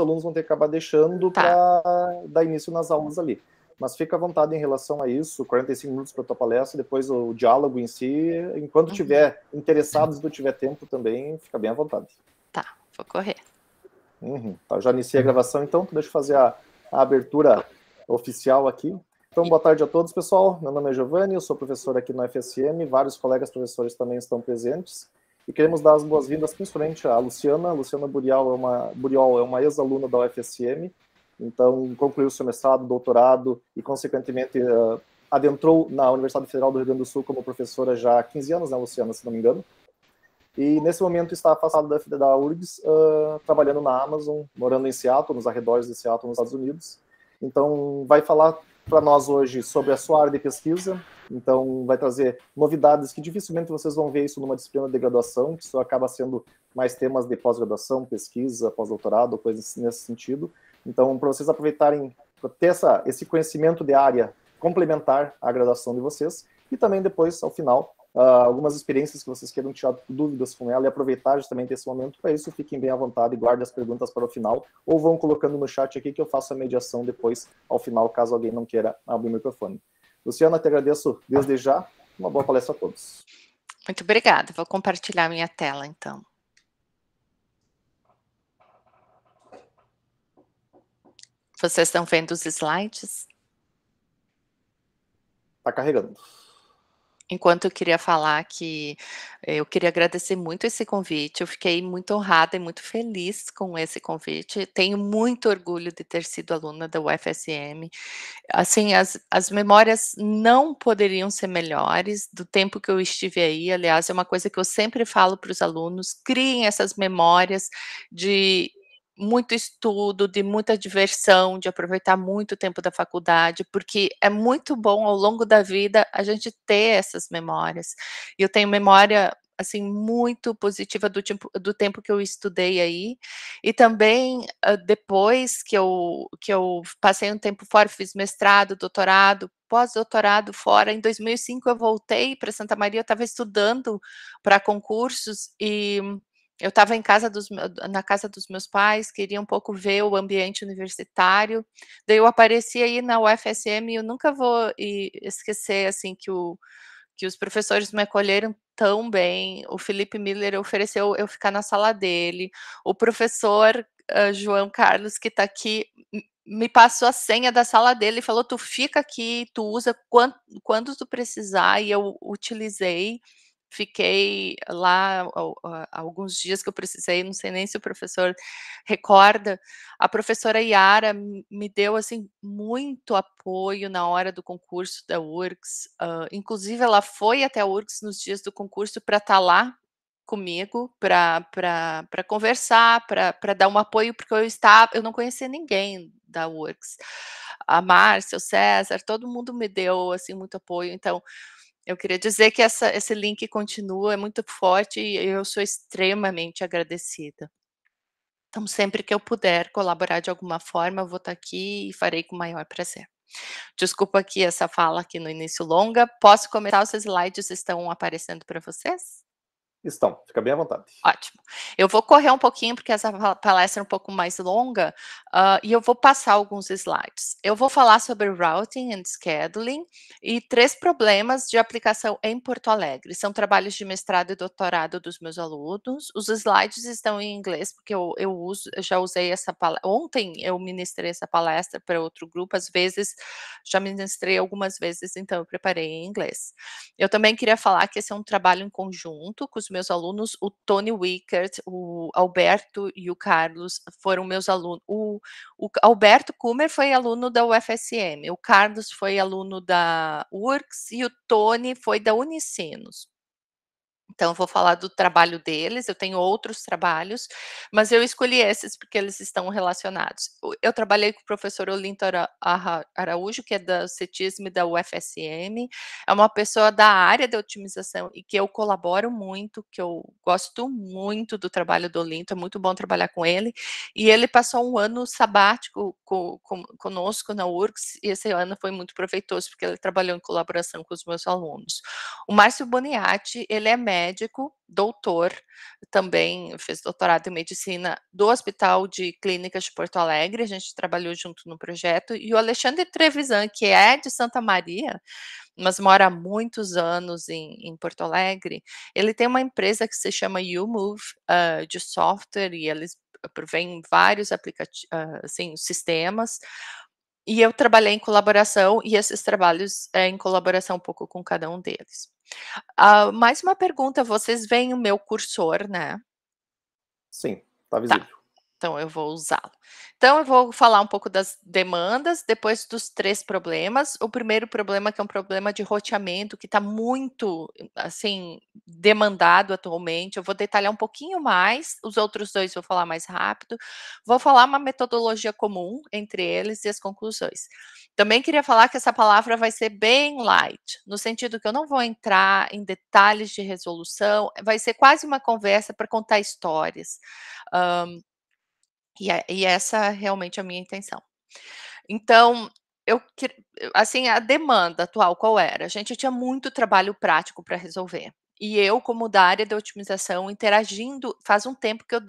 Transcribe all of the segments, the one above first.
alunos vão ter que acabar deixando para dar início nas aulas ali. Mas fica à vontade em relação a isso, 45 minutos para a tua palestra, depois o diálogo em si, enquanto tiver interessados e tu tiver tempo também, fica bem à vontade. Tá, vou correr. Tá, já iniciei a gravação, então deixa eu fazer a abertura oficial aqui. Então, boa tarde a todos, pessoal. Meu nome é Giovanni, eu sou professor aqui no FSM, vários colegas professores também estão presentes, e queremos dar as boas-vindas principalmente à Luciana. Luciana Buriol é uma ex-aluna da UFSM, então concluiu seu mestrado, doutorado e, consequentemente, adentrou na Universidade Federal do Rio Grande do Sul como professora já há 15 anos, né, Luciana, se não me engano. E nesse momento está afastado da URGS, trabalhando na Amazon, morando em Seattle, nos arredores de Seattle, nos Estados Unidos. Então, vai falar para nós hoje sobre a sua área de pesquisa. Então, vai trazer novidades que dificilmente vocês vão ver isso numa disciplina de graduação, que isso acaba sendo mais temas de pós-graduação, pesquisa, pós-doutorado, coisas nesse sentido. Então, para vocês aproveitarem, para ter esse conhecimento de área complementar à graduação de vocês, e também depois, ao final, algumas experiências que vocês queiram tirar dúvidas com ela e aproveitar justamente esse momento. Para isso, fiquem bem à vontade e guardem as perguntas para o final, ou vão colocando no chat aqui que eu faço a mediação depois, ao final, caso alguém não queira abrir o microfone. Luciana, te agradeço desde já. Uma boa palestra a todos. Muito obrigada. Vou compartilhar minha tela, então. Vocês estão vendo os slides? Está carregando. Enquanto eu queria falar que eu queria agradecer muito esse convite, eu fiquei muito honrada e muito feliz com esse convite. Tenho muito orgulho de ter sido aluna da UFSM. Assim, as memórias não poderiam ser melhores do tempo que eu estive aí. Aliás, é uma coisa que eu sempre falo para os alunos: criem essas memórias de muito estudo, de muita diversão, de aproveitar muito o tempo da faculdade, porque é muito bom ao longo da vida a gente ter essas memórias. E eu tenho memória, assim, muito positiva do tempo que eu estudei aí, e também depois que eu passei um tempo fora, fiz mestrado, doutorado, pós-doutorado fora. Em 2005 eu voltei para Santa Maria, eu estava estudando para concursos e eu estava na casa dos meus pais, queria um pouco ver o ambiente universitário, daí eu apareci aí na UFSM e eu nunca vou esquecer, assim, que os professores me acolheram tão bem. O Felipe Miller ofereceu eu ficar na sala dele, o professor João Carlos, que está aqui, me passou a senha da sala dele e falou: tu fica aqui, tu usa quando tu precisar, e eu utilizei. Fiquei lá alguns dias que eu precisei, não sei nem se o professor recorda. A professora Yara me deu, assim, muito apoio na hora do concurso da URGS, inclusive ela foi até a URGS nos dias do concurso para estar lá comigo, para conversar, para dar um apoio, porque eu não conhecia ninguém da URGS. A Márcia, o César, todo mundo me deu, assim, muito apoio. Então, eu queria dizer que esse link continua, é muito forte e eu sou extremamente agradecida. Então, sempre que eu puder colaborar de alguma forma, eu vou estar aqui e farei com o maior prazer. Desculpa aqui essa fala aqui no início longa. Posso começar? Os slides estão aparecendo para vocês? Estão, fica bem à vontade. Ótimo. Eu vou correr um pouquinho, porque essa palestra é um pouco mais longa, e eu vou passar alguns slides. Eu vou falar sobre routing and scheduling e 3 problemas de aplicação em Porto Alegre. São trabalhos de mestrado e doutorado dos meus alunos. Os slides estão em inglês, porque eu já usei essa palestra. Ontem eu ministrei essa palestra para outro grupo, às vezes já ministrei algumas vezes, então eu preparei em inglês. Eu também queria falar que esse é um trabalho em conjunto com os meus alunos. O Tony Wickert, o Alberto e o Carlos foram meus alunos. O Alberto Kummer foi aluno da UFSM, o Carlos foi aluno da URGS e o Tony foi da Unicinos. Então, eu vou falar do trabalho deles. Eu tenho outros trabalhos, mas eu escolhi esses porque eles estão relacionados. Eu trabalhei com o professor Olinto Araújo, que é da CETISM e da UFSM, é uma pessoa da área de otimização e que eu colaboro muito, que eu gosto muito do trabalho do Olinto, é muito bom trabalhar com ele, e ele passou um ano sabático conosco na URGS, e esse ano foi muito proveitoso, porque ele trabalhou em colaboração com os meus alunos. O Márcio Boniati, ele é médico, médico, doutor, também fez doutorado em medicina do Hospital de Clínicas de Porto Alegre, a gente trabalhou junto no projeto, e o Alexandre Trevisan, que é de Santa Maria, mas mora há muitos anos em Porto Alegre, ele tem uma empresa que se chama YouMove, de software, e eles provêm vários assim, sistemas, e eu trabalhei em colaboração, e esses trabalhos é em colaboração um pouco com cada um deles. Mais uma pergunta, vocês veem o meu cursor, né? Sim, está Tá. visível. Então eu vou usá-lo. Então eu vou falar um pouco das demandas, depois dos 3 problemas. O primeiro problema, que é um problema de roteamento, que está muito, assim, demandado atualmente. Eu vou detalhar um pouquinho mais, os outros 2 vou falar mais rápido. Vou falar uma metodologia comum entre eles e as conclusões. Também queria falar que essa palavra vai ser bem light, no sentido que eu não vou entrar em detalhes de resolução, vai ser quase uma conversa para contar histórias. E essa é realmente a minha intenção. Então, assim, a demanda atual qual era? A gente tinha muito trabalho prático para resolver. E eu, como da área de otimização, interagindo faz um tempo que eu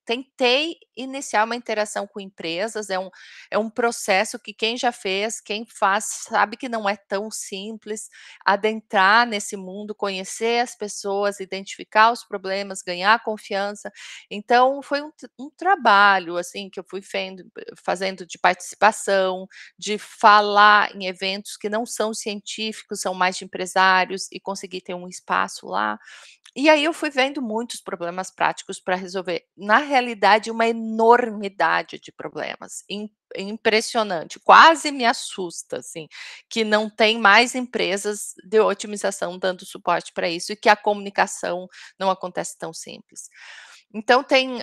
tentei iniciar uma interação com empresas, é um processo que quem já fez, quem faz, sabe que não é tão simples adentrar nesse mundo, conhecer as pessoas, identificar os problemas, ganhar confiança. Então, foi um trabalho, assim, que eu fui fazendo de participação, de falar em eventos que não são científicos, são mais de empresários, e conseguir ter um espaço lá. E aí eu fui vendo muitos problemas práticos para resolver. Na realidade, uma enormidade de problemas, impressionante, quase me assusta, assim, que não tem mais empresas de otimização dando suporte para isso e que a comunicação não acontece tão simples. Então tem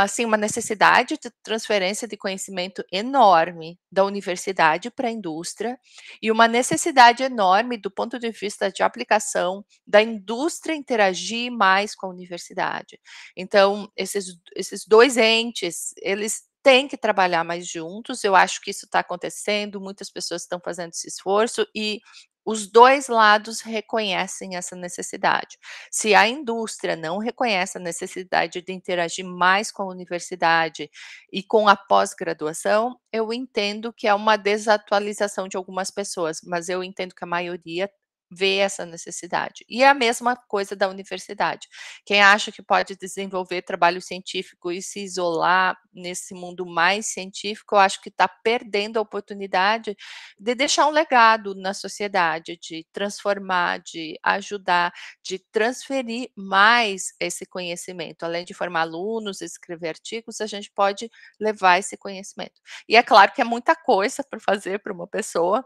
assim, uma necessidade de transferência de conhecimento enorme da universidade para a indústria, e uma necessidade enorme do ponto de vista de aplicação da indústria interagir mais com a universidade. Então, esses 2 entes, eles têm que trabalhar mais juntos, eu acho que isso está acontecendo, muitas pessoas estão fazendo esse esforço, e os 2 lados reconhecem essa necessidade. Se a indústria não reconhece a necessidade de interagir mais com a universidade e com a pós-graduação, eu entendo que é uma desatualização de algumas pessoas, mas eu entendo que a maioria vê essa necessidade. E é a mesma coisa da universidade. Quem acha que pode desenvolver trabalho científico e se isolar nesse mundo mais científico, eu acho que está perdendo a oportunidade de deixar um legado na sociedade, de transformar, de ajudar, de transferir mais esse conhecimento. Além de formar alunos, escrever artigos, a gente pode levar esse conhecimento. E é claro que é muita coisa para fazer para uma pessoa.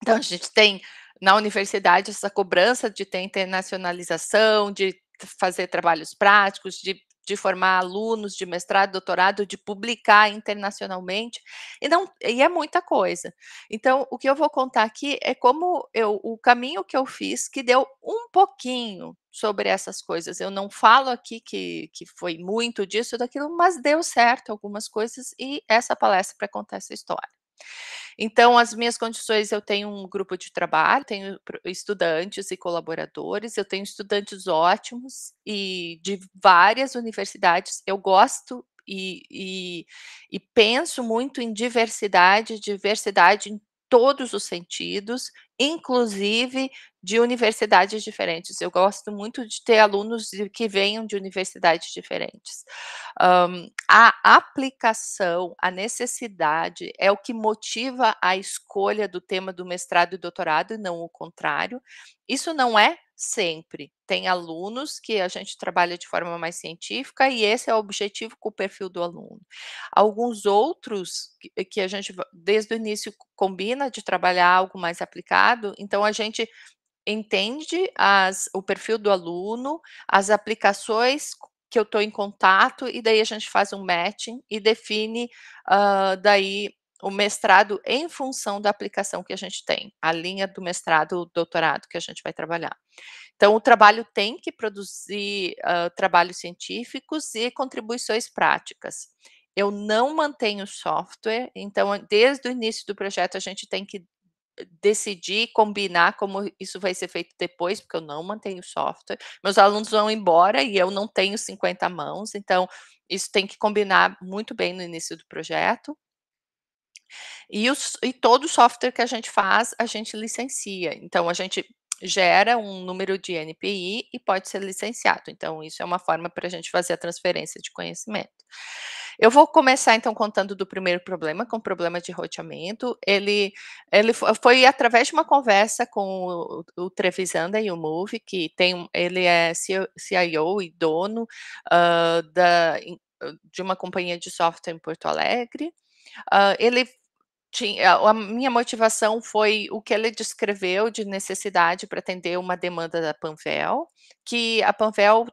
Então, a gente tem na universidade essa cobrança de ter internacionalização, de fazer trabalhos práticos, de formar alunos de mestrado, doutorado, de publicar internacionalmente, e é muita coisa. Então, o que eu vou contar aqui é como o caminho que eu fiz, que deu um pouquinho sobre essas coisas. Eu não falo aqui que foi muito disso, daquilo, mas deu certo algumas coisas, e essa palestra para contar essa história. Então, as minhas condições, eu tenho um grupo de trabalho, tenho estudantes e colaboradores, eu tenho estudantes ótimos e de várias universidades. Eu gosto e penso muito em diversidade em todos os sentidos, inclusive de universidades diferentes. Eu gosto muito de ter alunos que venham de universidades diferentes. A aplicação, a necessidade é o que motiva a escolha do tema do mestrado e doutorado, e não o contrário. Isso não é sempre. Tem alunos que a gente trabalha de forma mais científica e esse é o objetivo com o perfil do aluno. Alguns outros que a gente, desde o início, combina de trabalhar algo mais aplicado, então a gente entende o perfil do aluno, as aplicações que eu estou em contato, e daí a gente faz um matching e define, daí o mestrado em função da aplicação que a gente tem, a linha do mestrado, o doutorado que a gente vai trabalhar. Então o trabalho tem que produzir, trabalhos científicos e contribuições práticas. Eu não mantenho software, então desde o início do projeto a gente tem que decidir, combinar como isso vai ser feito depois, porque eu não mantenho software. Meus alunos vão embora e eu não tenho 50 mãos, então isso tem que combinar muito bem no início do projeto. E todo software que a gente faz, a gente licencia. Então a gente gera um número de NPI e pode ser licenciado. Então isso é uma forma para a gente fazer a transferência de conhecimento. Eu vou começar então contando do primeiro problema, com o problema de roteamento. Foi através de uma conversa com o Trevisan da YouMove, que ele é CIO e dono, de uma companhia de software em Porto Alegre. Ele a minha motivação foi o que ele descreveu de necessidade para atender uma demanda da Panvel, que a Panvel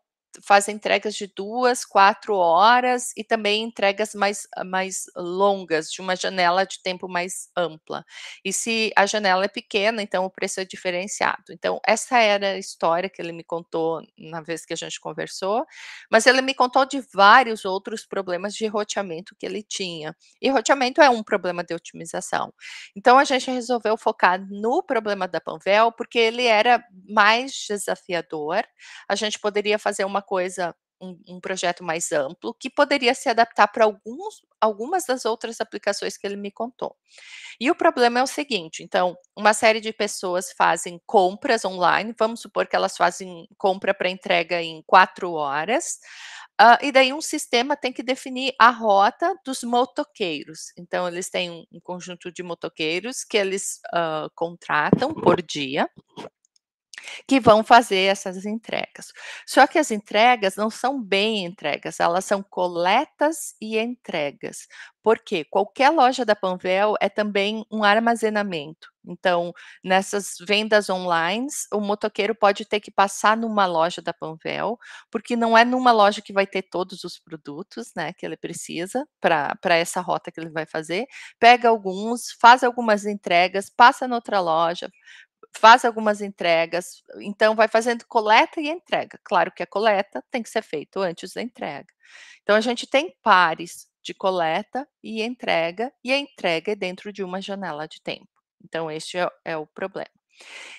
faz entregas de 2, 4 horas e também entregas mais longas, de uma janela de tempo mais ampla. E se a janela é pequena, então o preço é diferenciado. Então essa era a história que ele me contou na vez que a gente conversou, mas ele me contou de vários outros problemas de roteamento que ele tinha. E roteamento é um problema de otimização. Então a gente resolveu focar no problema da Panvel, porque ele era mais desafiador. A gente poderia fazer uma coisa, um projeto mais amplo, que poderia se adaptar para algumas das outras aplicações que ele me contou. E o problema é o seguinte, então, uma série de pessoas fazem compras online, vamos supor que elas fazem compra para entrega em 4 horas, e daí um sistema tem que definir a rota dos motoqueiros. Então eles têm um conjunto de motoqueiros que eles, contratam por dia, que vão fazer essas entregas. Só que as entregas não são bem entregas, elas são coletas e entregas. Por quê? Qualquer loja da Panvel é também um armazenamento. Então, nessas vendas online, o motoqueiro pode ter que passar numa loja da Panvel, porque não é numa loja que vai ter todos os produtos, né, que ele precisa para essa rota que ele vai fazer. Pega alguns, faz algumas entregas, passa noutra loja, faz algumas entregas, então vai fazendo coleta e entrega. Claro que a coleta tem que ser feito antes da entrega. Então a gente tem pares de coleta e a entrega é dentro de uma janela de tempo. Então este é o problema.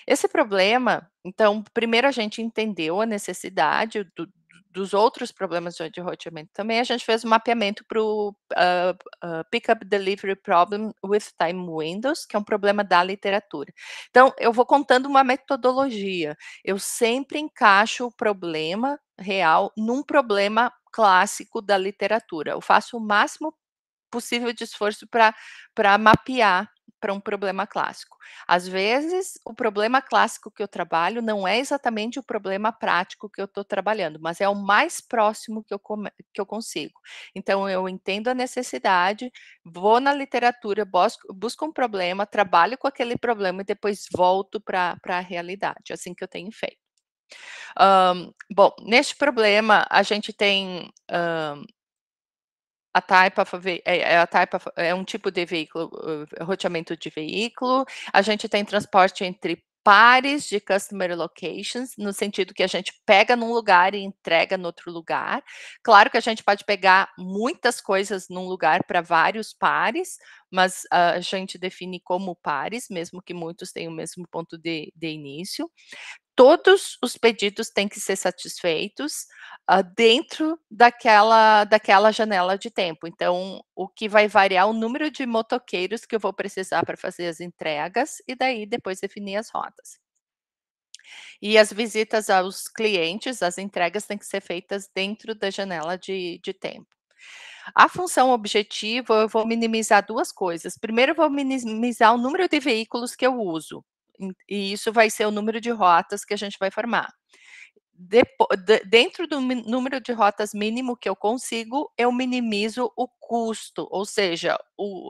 Esse problema, então, primeiro a gente entendeu a necessidade dos outros problemas de roteamento também, a gente fez um mapeamento para o Pickup Delivery Problem with Time Windows, que é um problema da literatura. Então, eu vou contando uma metodologia. Eu sempre encaixo o problema real num problema clássico da literatura. Eu faço o máximo possível de esforço para mapear para um problema clássico. Às vezes, o problema clássico que eu trabalho não é exatamente o problema prático que eu estou trabalhando, mas é o mais próximo que eu consigo. Então, eu entendo a necessidade, vou na literatura, busco um problema, trabalho com aquele problema e depois volto para a realidade. É assim que eu tenho feito. Bom, neste problema, a gente tem a type of um tipo de veículo, roteamento de veículo. A gente tem transporte entre pares de customer locations, no sentido que a gente pega num lugar e entrega no outro lugar. Claro que a gente pode pegar muitas coisas num lugar para vários pares, mas a gente define como pares, mesmo que muitos tenham o mesmo ponto de início. Todos os pedidos têm que ser satisfeitos, dentro daquela janela de tempo. Então, o que vai variar o número de motoqueiros que eu vou precisar para fazer as entregas, e daí depois definir as rotas. E as visitas aos clientes, as entregas têm que ser feitas dentro da janela de tempo. A função objetivo, eu vou minimizar 2 coisas. Primeiro, eu vou minimizar o número de veículos que eu uso, e isso vai ser o número de rotas que a gente vai formar. Dentro do número de rotas mínimo que eu consigo, eu minimizo o custo, ou seja,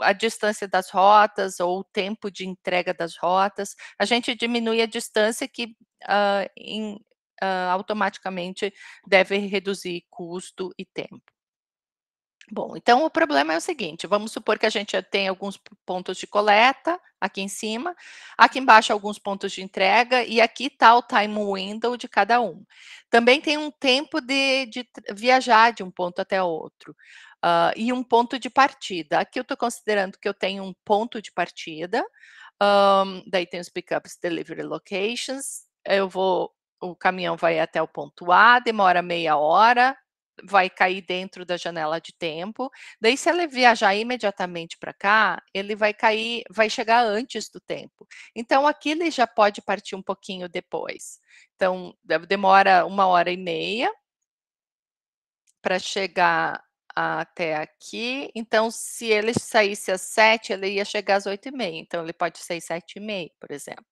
a distância das rotas ou o tempo de entrega das rotas. A gente diminui a distância que automaticamente deve reduzir custo e tempo. Bom, então o problema é o seguinte, vamos supor que a gente já tem alguns pontos de coleta aqui em cima, aqui embaixo alguns pontos de entrega e aqui está o time window de cada um. Também tem um tempo de viajar de um ponto até outro, e um ponto de partida. Aqui eu estou considerando que eu tenho um ponto de partida, Daí tem os pickups, delivery locations. O caminhão vai até o ponto A, demora meia hora, vai cair dentro da janela de tempo. Daí, se ele viajar imediatamente para cá, ele vai chegar antes do tempo. Então, aqui ele já pode partir um pouquinho depois. Então, demora 1h30 para chegar até aqui. Então, se ele saísse às 7, ele ia chegar às 8h30. Então, ele pode sair 7h30, por exemplo.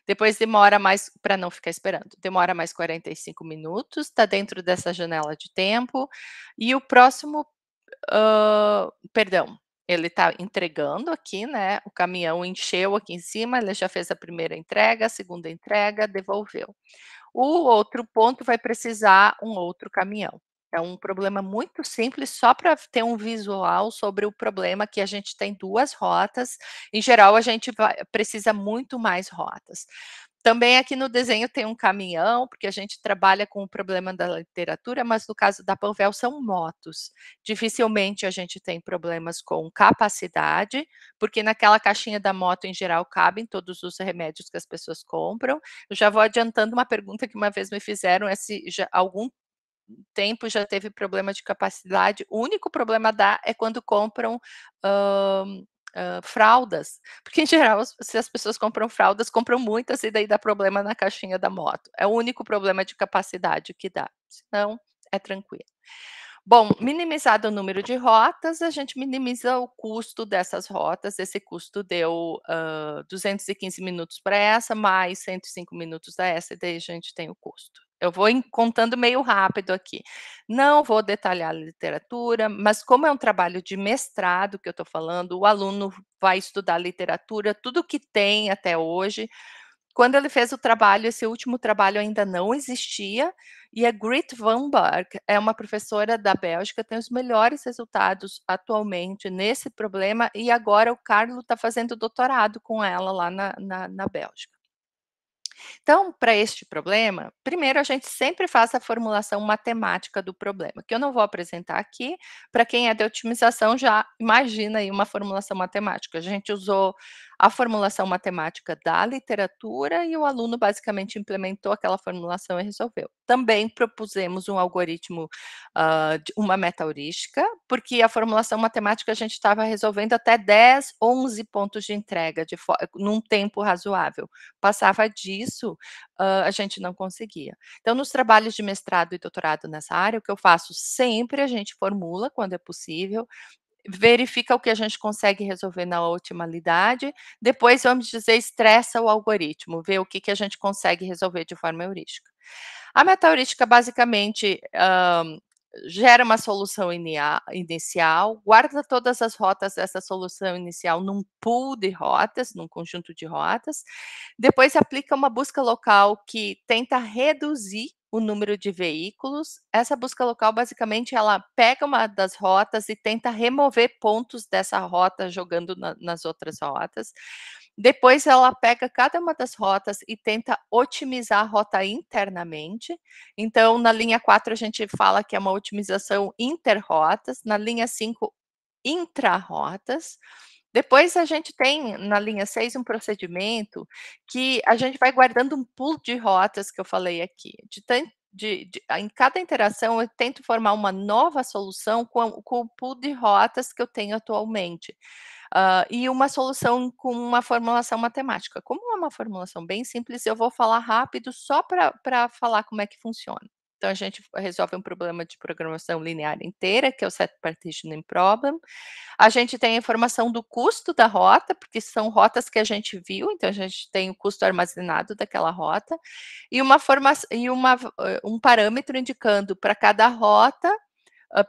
Depois demora mais, para não ficar esperando, demora mais 45 minutos, está dentro dessa janela de tempo. E o próximo, perdão, ele está entregando aqui, né? O caminhão encheu aqui em cima, ele já fez a primeira entrega, a segunda entrega, devolveu. O outro ponto vai precisar um outro caminhão. É um problema muito simples, só para ter um visual sobre o problema, que a gente tem 2 rotas. Em geral, a gente precisa muito mais rotas. Também aqui no desenho tem um caminhão, porque a gente trabalha com o problema da literatura, mas no caso da Panvel são motos. Dificilmente a gente tem problemas com capacidade, porque naquela caixinha da moto, em geral, cabem todos os remédios que as pessoas compram. Eu já vou adiantando uma pergunta que uma vez me fizeram, se já algum tempo já teve problema de capacidade. O único problema é quando compram fraldas, porque em geral, se as pessoas compram fraldas, compram muitas e daí dá problema na caixinha da moto. É o único problema de capacidade que dá, senão é tranquilo. Bom, minimizado o número de rotas, a gente minimiza o custo dessas rotas. Esse custo deu 215 minutos para essa, mais 105 minutos da essa, e daí a gente tem o custo. Eu vou contando meio rápido aqui. Não vou detalhar a literatura, mas como é um trabalho de mestrado que eu estou falando, o aluno vai estudar literatura, tudo que tem até hoje. Quando ele fez o trabalho, esse último trabalho ainda não existia, e a Grit Van Berg é uma professora da Bélgica, tem os melhores resultados atualmente nesse problema, e agora o Carlo está fazendo doutorado com ela lá na Bélgica. Então, para este problema, primeiro a gente sempre faz a formulação matemática do problema, que eu não vou apresentar aqui. Para quem é de otimização, já imagina aí uma formulação matemática. A gente usou a formulação matemática da literatura e o aluno basicamente implementou aquela formulação e resolveu. Também propusemos um algoritmo, uma meta-heurística, porque a formulação matemática a gente estava resolvendo até 10, 11 pontos de entrega num tempo razoável. Passava disso, a gente não conseguia. Então, nos trabalhos de mestrado e doutorado nessa área, o que eu faço sempre, a gente formula quando é possível, verifica o que a gente consegue resolver na otimalidade, depois, vamos dizer, estressa o algoritmo, vê o que a gente consegue resolver de forma heurística. A meta-heurística, basicamente, gera uma solução inicial, guarda todas as rotas dessa solução inicial num pool de rotas, num conjunto de rotas, depois aplica uma busca local que tenta reduzir o número de veículos. Essa busca local, basicamente, ela pega uma das rotas e tenta remover pontos dessa rota, jogando nas outras rotas. Depois ela pega cada uma das rotas e tenta otimizar a rota internamente. Então, na linha 4, a gente fala que é uma otimização interrotas, na linha 5, intra-rotas. Depois a gente tem, na linha 6, um procedimento que a gente vai guardando um pool de rotas que eu falei aqui. Em cada interação, eu tento formar uma nova solução com o pool de rotas que eu tenho atualmente. E uma solução com uma formulação matemática. Como é uma formulação bem simples, eu vou falar rápido só para falar como é que funciona. Então, a gente resolve um problema de programação linear inteira, que é o set partitioning problem. A gente tem a informação do custo da rota, porque são rotas que a gente viu, então a gente tem o custo armazenado daquela rota, e um parâmetro indicando para cada rota,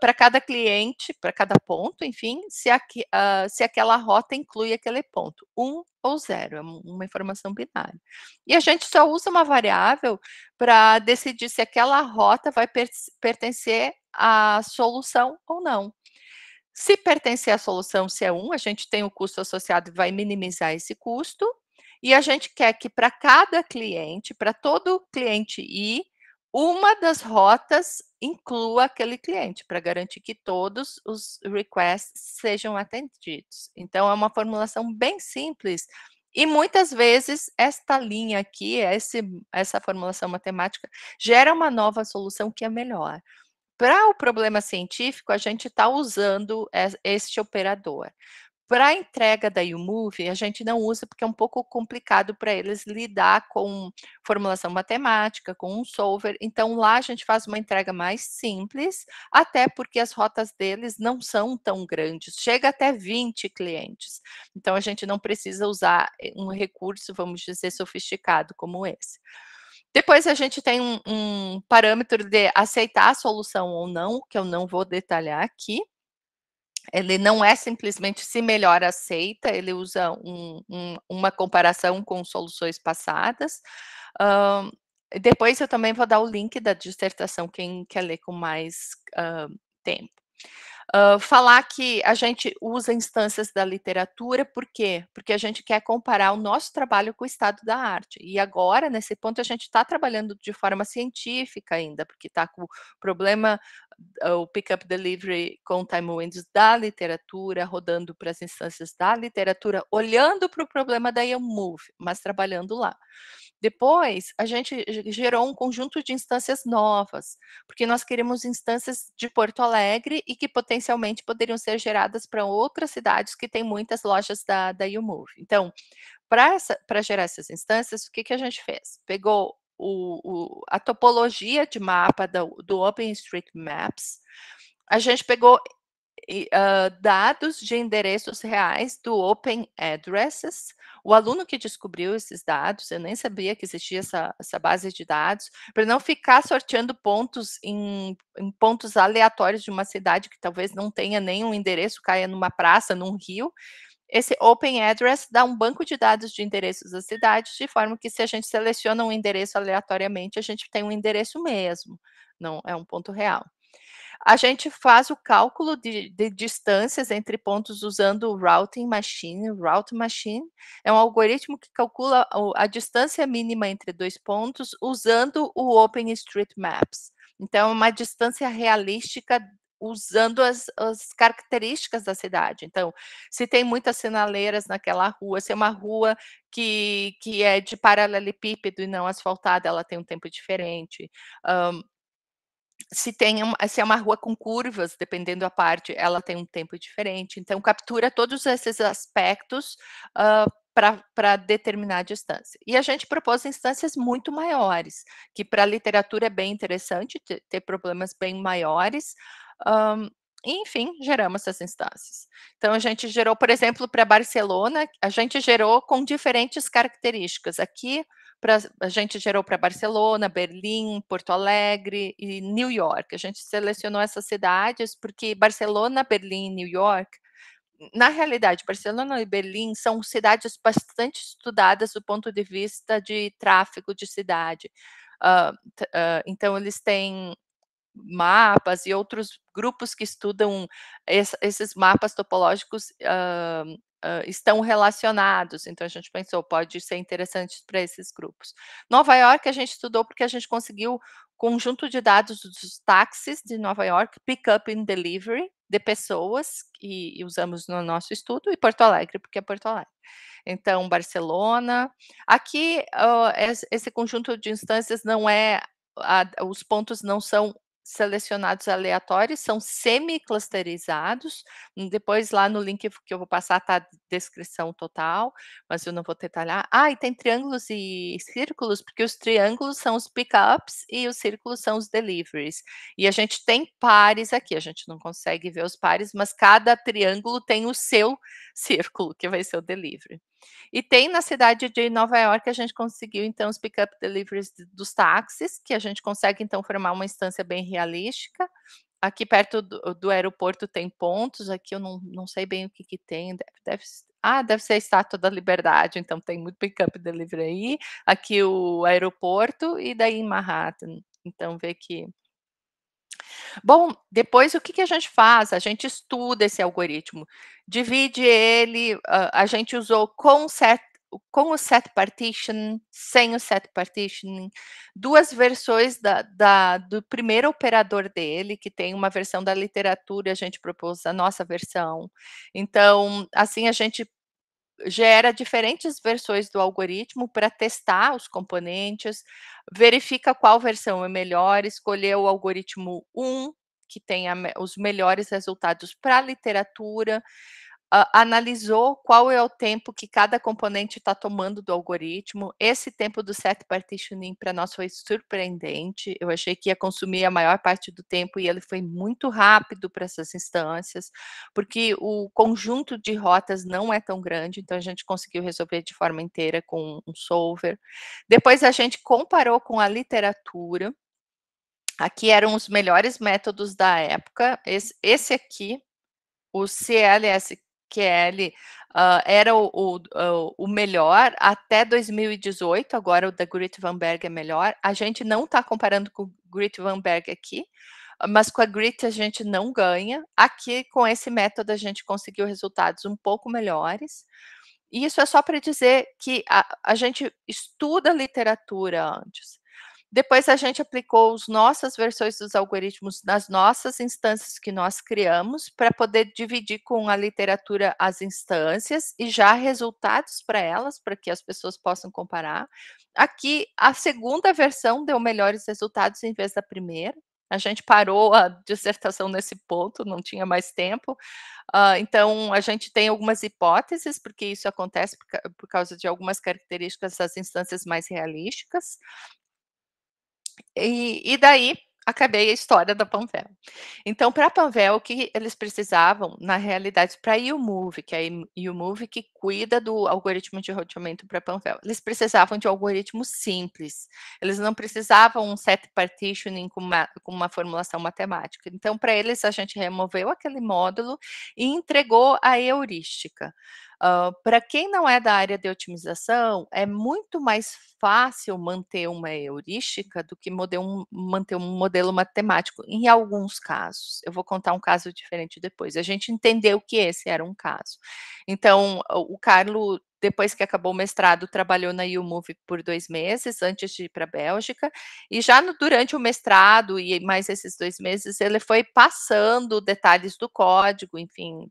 para cada cliente, para cada ponto, enfim, se aquela rota inclui aquele ponto, 1 ou 0, é uma informação binária. E a gente só usa uma variável para decidir se aquela rota vai pertencer à solução ou não. Se pertencer à solução, se é 1, a gente tem o custo associado e vai minimizar esse custo, e a gente quer que para cada cliente, para todo cliente I, uma das rotas inclua aquele cliente, para garantir que todos os requests sejam atendidos. Então, é uma formulação bem simples E muitas vezes esta linha aqui, essa formulação matemática, gera uma nova solução que é melhor. Para o problema científico, a gente está usando este operador. Para a entrega da YouMove, a gente não usa, porque é um pouco complicado para eles lidar com formulação matemática, com um solver. Então, lá a gente faz uma entrega mais simples, até porque as rotas deles não são tão grandes, chega até 20 clientes. Então, a gente não precisa usar um recurso, vamos dizer, sofisticado como esse. Depois a gente tem um parâmetro de aceitar a solução ou não, que eu não vou detalhar aqui. Ele não é simplesmente se melhor aceita, ele usa uma comparação com soluções passadas. Depois eu também vou dar o link da dissertação, quem quer ler com mais tempo. Falar que a gente usa instâncias da literatura, por quê? Porque a gente quer comparar o nosso trabalho com o estado da arte. E agora, nesse ponto, a gente está trabalhando de forma científica ainda, porque está com o problema, o Pickup Delivery com Time Windows da literatura, rodando para as instâncias da literatura, olhando para o problema da YouMove, mas trabalhando lá. Depois, a gente gerou um conjunto de instâncias novas, porque nós queremos instâncias de Porto Alegre e que potencialmente poderiam ser geradas para outras cidades que têm muitas lojas da YouMove. Então, para gerar essas instâncias, o que, que a gente fez? Pegou a topologia de mapa do OpenStreetMaps, a gente pegou dados de endereços reais do Open Addresses. O aluno que descobriu esses dados, eu nem sabia que existia essa base de dados, para não ficar sorteando pontos em pontos aleatórios de uma cidade que talvez não tenha nenhum endereço, caia numa praça, num rio. Esse Open Address dá um banco de dados de endereços das cidades, de forma que se a gente seleciona um endereço aleatoriamente, a gente tem um endereço mesmo, não é um ponto real. A gente faz o cálculo de distâncias entre pontos usando o Routing Machine. O Route Machine é um algoritmo que calcula a distância mínima entre dois pontos usando o OpenStreetMaps. Então, é uma distância realística usando as características da cidade. Então, se tem muitas sinaleiras naquela rua, se é uma rua que é de paralelepípedo e não asfaltada, ela tem um tempo diferente. Se é uma rua com curvas, dependendo da parte, ela tem um tempo diferente. Então, captura todos esses aspectos para determinar a distância. E a gente propôs instâncias muito maiores, que para a literatura é bem interessante ter problemas bem maiores. Enfim, geramos essas instâncias. Então, a gente gerou, por exemplo, para Barcelona, a gente gerou com diferentes características. Aqui, a gente gerou para Barcelona, Berlim, Porto Alegre e New York. A gente selecionou essas cidades porque Barcelona, Berlim e New York, na realidade, Barcelona e Berlim são cidades bastante estudadas do ponto de vista de tráfego de cidade. Então, eles têm mapas e outros grupos que estudam esses mapas topológicos estão relacionados, então a gente pensou, pode ser interessante para esses grupos. Nova York a gente estudou porque a gente conseguiu conjunto de dados dos táxis de Nova York, pick-up and delivery, de pessoas, e usamos no nosso estudo, e Porto Alegre, porque é Porto Alegre. Então, Barcelona. Aqui, esse conjunto de instâncias não é, os pontos não são selecionados aleatórios, são semi-clusterizados. Depois, lá no link que eu vou passar, está a descrição total, mas eu não vou detalhar. E tem triângulos e círculos, porque os triângulos são os pickups e os círculos são os deliveries. E a gente tem pares aqui, a gente não consegue ver os pares, mas cada triângulo tem o seu círculo, que vai ser o delivery. E tem na cidade de Nova York, a gente conseguiu, então, os pick-up deliveries dos táxis, que a gente consegue, então, formar uma instância bem realística. Aqui perto do aeroporto tem pontos, aqui eu não sei bem o que que tem, deve ser a Estátua da Liberdade, então tem muito pick-up delivery aí. Aqui o aeroporto e daí em Manhattan. Então vê que bom, depois o que que a gente faz? A gente estuda esse algoritmo, divide ele, a gente usou com o set partition, sem o set partitioning, 2 versões do primeiro operador dele, que tem uma versão da literatura, a gente propôs a nossa versão. Então, assim, a gente gera diferentes versões do algoritmo para testar os componentes, verifica qual versão é melhor, escolheu o algoritmo 1, que tem os melhores resultados para a literatura, analisou qual é o tempo que cada componente está tomando do algoritmo. Esse tempo do set partitioning para nós foi surpreendente. Eu achei que ia consumir a maior parte do tempo e ele foi muito rápido para essas instâncias, porque o conjunto de rotas não é tão grande, então a gente conseguiu resolver de forma inteira com um solver. Depois a gente comparou com a literatura. Aqui eram os melhores métodos da época. Esse aqui, o CLSQL, era o melhor até 2018, agora o da Grit Van Berg é melhor. A gente não está comparando com o Grit Van Berg aqui, mas com a Grit a gente não ganha. Aqui, com esse método, a gente conseguiu resultados um pouco melhores. E isso é só para dizer que a gente estuda literatura antes. Depois a gente aplicou as nossas versões dos algoritmos nas nossas instâncias que nós criamos, para poder dividir com a literatura as instâncias e já resultados para elas, para que as pessoas possam comparar. Aqui, a segunda versão deu melhores resultados em vez da primeira. A gente parou a dissertação nesse ponto, não tinha mais tempo. Então, a gente tem algumas hipóteses, porque isso acontece por causa de algumas características das instâncias mais realísticas. E daí, acabei a história da Panvel. Então, para a Panvel, o que eles precisavam, na realidade, para a YouMove, que é a YouMove que cuida do algoritmo de roteamento para a Panvel, eles precisavam de um algoritmo simples. Eles não precisavam um set partitioning com uma formulação matemática. Então, para eles, a gente removeu aquele módulo e entregou a heurística. Para quem não é da área de otimização, é muito mais fácil manter uma heurística do que manter um modelo matemático, em alguns casos. Eu vou contar um caso diferente depois. A gente entendeu que esse era um caso. Então, o Carlo, depois que acabou o mestrado, trabalhou na YouMove por 2 meses, antes de ir para a Bélgica, e já durante o mestrado e mais esses 2 meses, ele foi passando detalhes do código, enfim,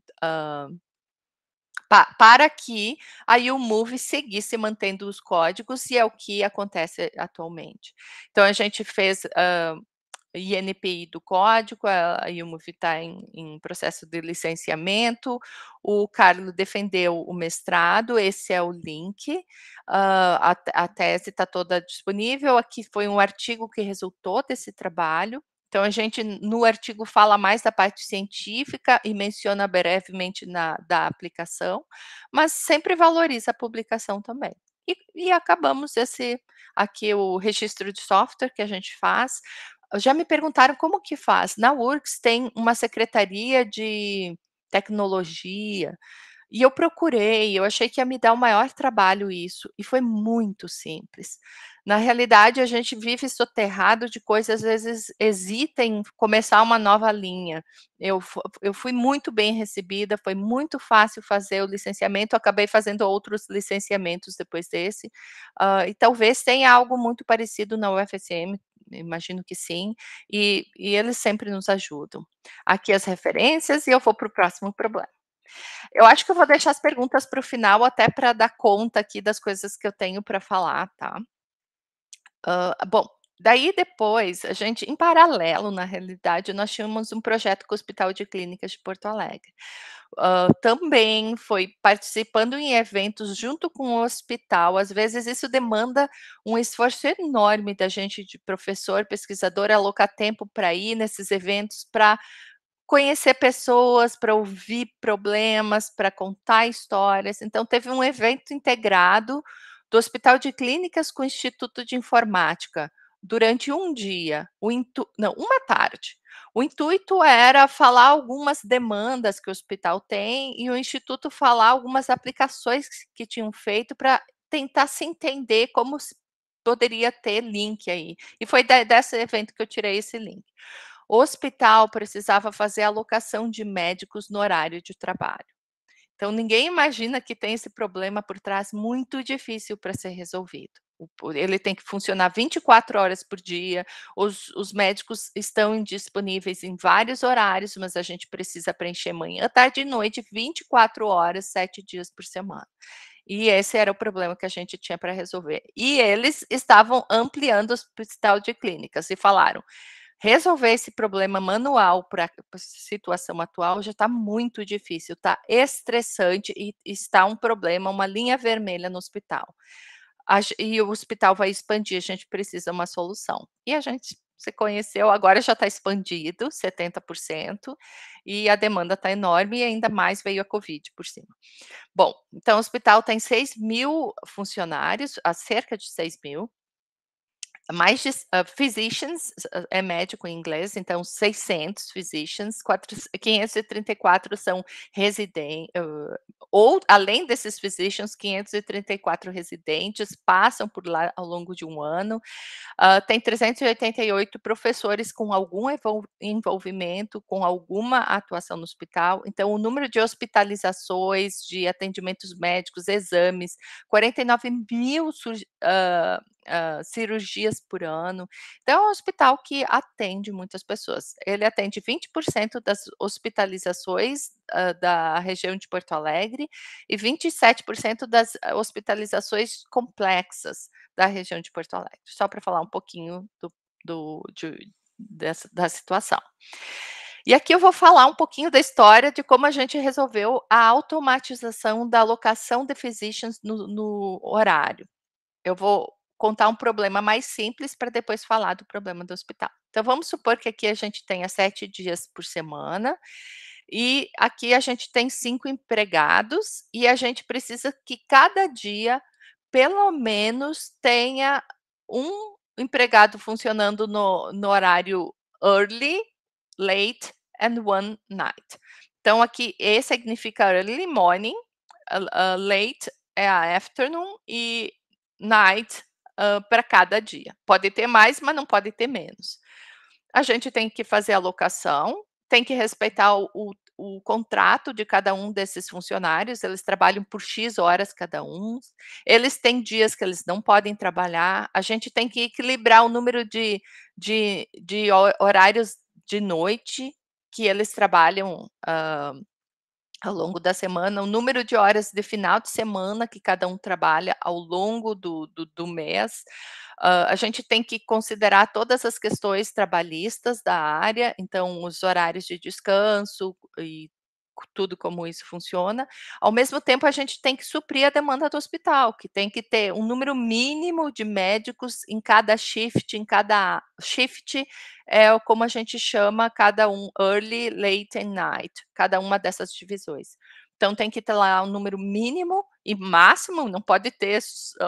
para que a YouMove seguisse mantendo os códigos, e é o que acontece atualmente. Então, a gente fez INPI do código, a YouMove está em processo de licenciamento, o Carlo defendeu o mestrado, esse é o link, a tese está toda disponível, aqui foi um artigo que resultou desse trabalho. Então, a gente, no artigo, fala mais da parte científica e menciona brevemente da aplicação, mas sempre valoriza a publicação também. E acabamos aqui o registro de software que a gente faz. Já me perguntaram como que faz. Na Works tem uma secretaria de tecnologia, e eu procurei, eu achei que ia me dar o maior trabalho isso, e foi muito simples. Na realidade, a gente vive soterrado de coisas, às vezes hesita em começar uma nova linha. Eu fui muito bem recebida, foi muito fácil fazer o licenciamento, acabei fazendo outros licenciamentos depois desse, e talvez tenha algo muito parecido na UFSM, imagino que sim, e eles sempre nos ajudam. Aqui as referências e eu vou para o próximo problema. Eu acho que eu vou deixar as perguntas para o final, até para dar conta aqui das coisas que eu tenho para falar, tá? Bom, daí depois, a gente, em paralelo, na realidade, nós tínhamos um projeto com o Hospital de Clínicas de Porto Alegre. Também foi participando em eventos junto com o hospital. Às vezes isso demanda um esforço enorme da gente, de professor, pesquisador, alocar tempo para ir nesses eventos, para conhecer pessoas, para ouvir problemas, para contar histórias. Então, teve um evento integrado do Hospital de Clínicas com o Instituto de Informática, durante um dia, não, uma tarde. O intuito era falar algumas demandas que o hospital tem e o Instituto falar algumas aplicações que tinham feito para tentar se entender como poderia ter link aí. E foi desse evento que eu tirei esse link. O hospital precisava fazer alocação de médicos no horário de trabalho. Então, ninguém imagina que tem esse problema por trás muito difícil para ser resolvido. ele tem que funcionar 24 horas por dia, os médicos estão disponíveis em vários horários, mas a gente precisa preencher manhã, tarde e noite, 24 horas, 7 dias por semana. E esse era o problema que a gente tinha para resolver. E eles estavam ampliando o hospital de clínicas e falaram: resolver esse problema manual para a situação atual já está muito difícil, está estressante e está um problema, uma linha vermelha no hospital. E o hospital vai expandir, a gente precisa uma solução. E a gente se conheceu, agora já está expandido, 70%, e a demanda está enorme e ainda mais veio a Covid por cima. Bom, então o hospital tem 6.000 funcionários, há cerca de 6.000, mais de physicians, é médico em inglês, então 600 physicians, 534 são residentes, ou além desses physicians, 534 residentes passam por lá ao longo de um ano. Tem 388 professores com algum envolvimento, com alguma atuação no hospital. Então, o número de hospitalizações, de atendimentos médicos, exames, 49.000 cirurgias por ano. Então, é um hospital que atende muitas pessoas. Ele atende 20% das hospitalizações da região de Porto Alegre e 27% das hospitalizações complexas da região de Porto Alegre, só para falar um pouquinho da situação. E aqui eu vou falar um pouquinho da história de como a gente resolveu a automatização da alocação de physicians no horário. Eu vou contar um problema mais simples para depois falar do problema do hospital. Então, vamos supor que aqui a gente tenha 7 dias por semana, e aqui a gente tem 5 empregados, e a gente precisa que cada dia, pelo menos, tenha um empregado funcionando no horário early, late and one night. Então, aqui, E significa early morning, late é a afternoon e night para cada dia. Pode ter mais, mas não pode ter menos. A gente tem que fazer a alocação, tem que respeitar o contrato de cada um desses funcionários, eles trabalham por X horas cada um, eles têm dias que eles não podem trabalhar, a gente tem que equilibrar o número de horários de noite que eles trabalham ao longo da semana, o número de horas de final de semana que cada um trabalha ao longo do mês. A gente tem que considerar todas as questões trabalhistas da área, então os horários de descanso e tudo como isso funciona. Ao mesmo tempo, a gente tem que suprir a demanda do hospital, que tem que ter um número mínimo de médicos em cada shift, é como a gente chama cada um, early, late and night, cada uma dessas divisões. Então, tem que ter lá um número mínimo e máximo, não pode ter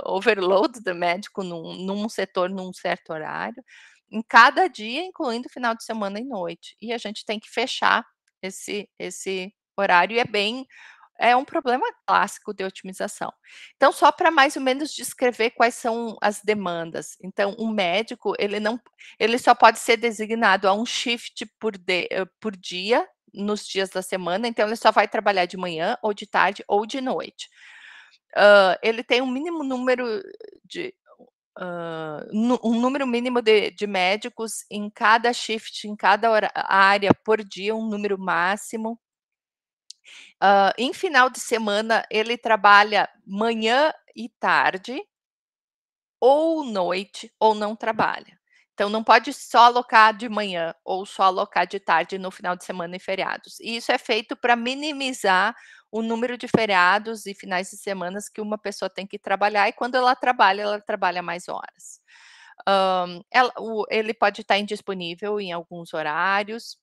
overload de médico num setor, num certo horário, em cada dia, incluindo final de semana e noite. E a gente tem que fechar esse horário, e é um problema clássico de otimização. Então, só para mais ou menos descrever quais são as demandas. Então, um médico, ele só pode ser designado a um shift por dia, nos dias da semana, então ele só vai trabalhar de manhã, ou de tarde, ou de noite. Ele tem um mínimo número um número mínimo de médicos em cada shift, em cada área por dia, um número máximo. Em final de semana, ele trabalha manhã e tarde, ou noite, ou não trabalha. Então, não pode só alocar de manhã ou só alocar de tarde no final de semana e feriados. E isso é feito para minimizar o número de feriados e finais de semanas que uma pessoa tem que trabalhar, e quando ela trabalha mais horas. Ele pode estar indisponível em alguns horários.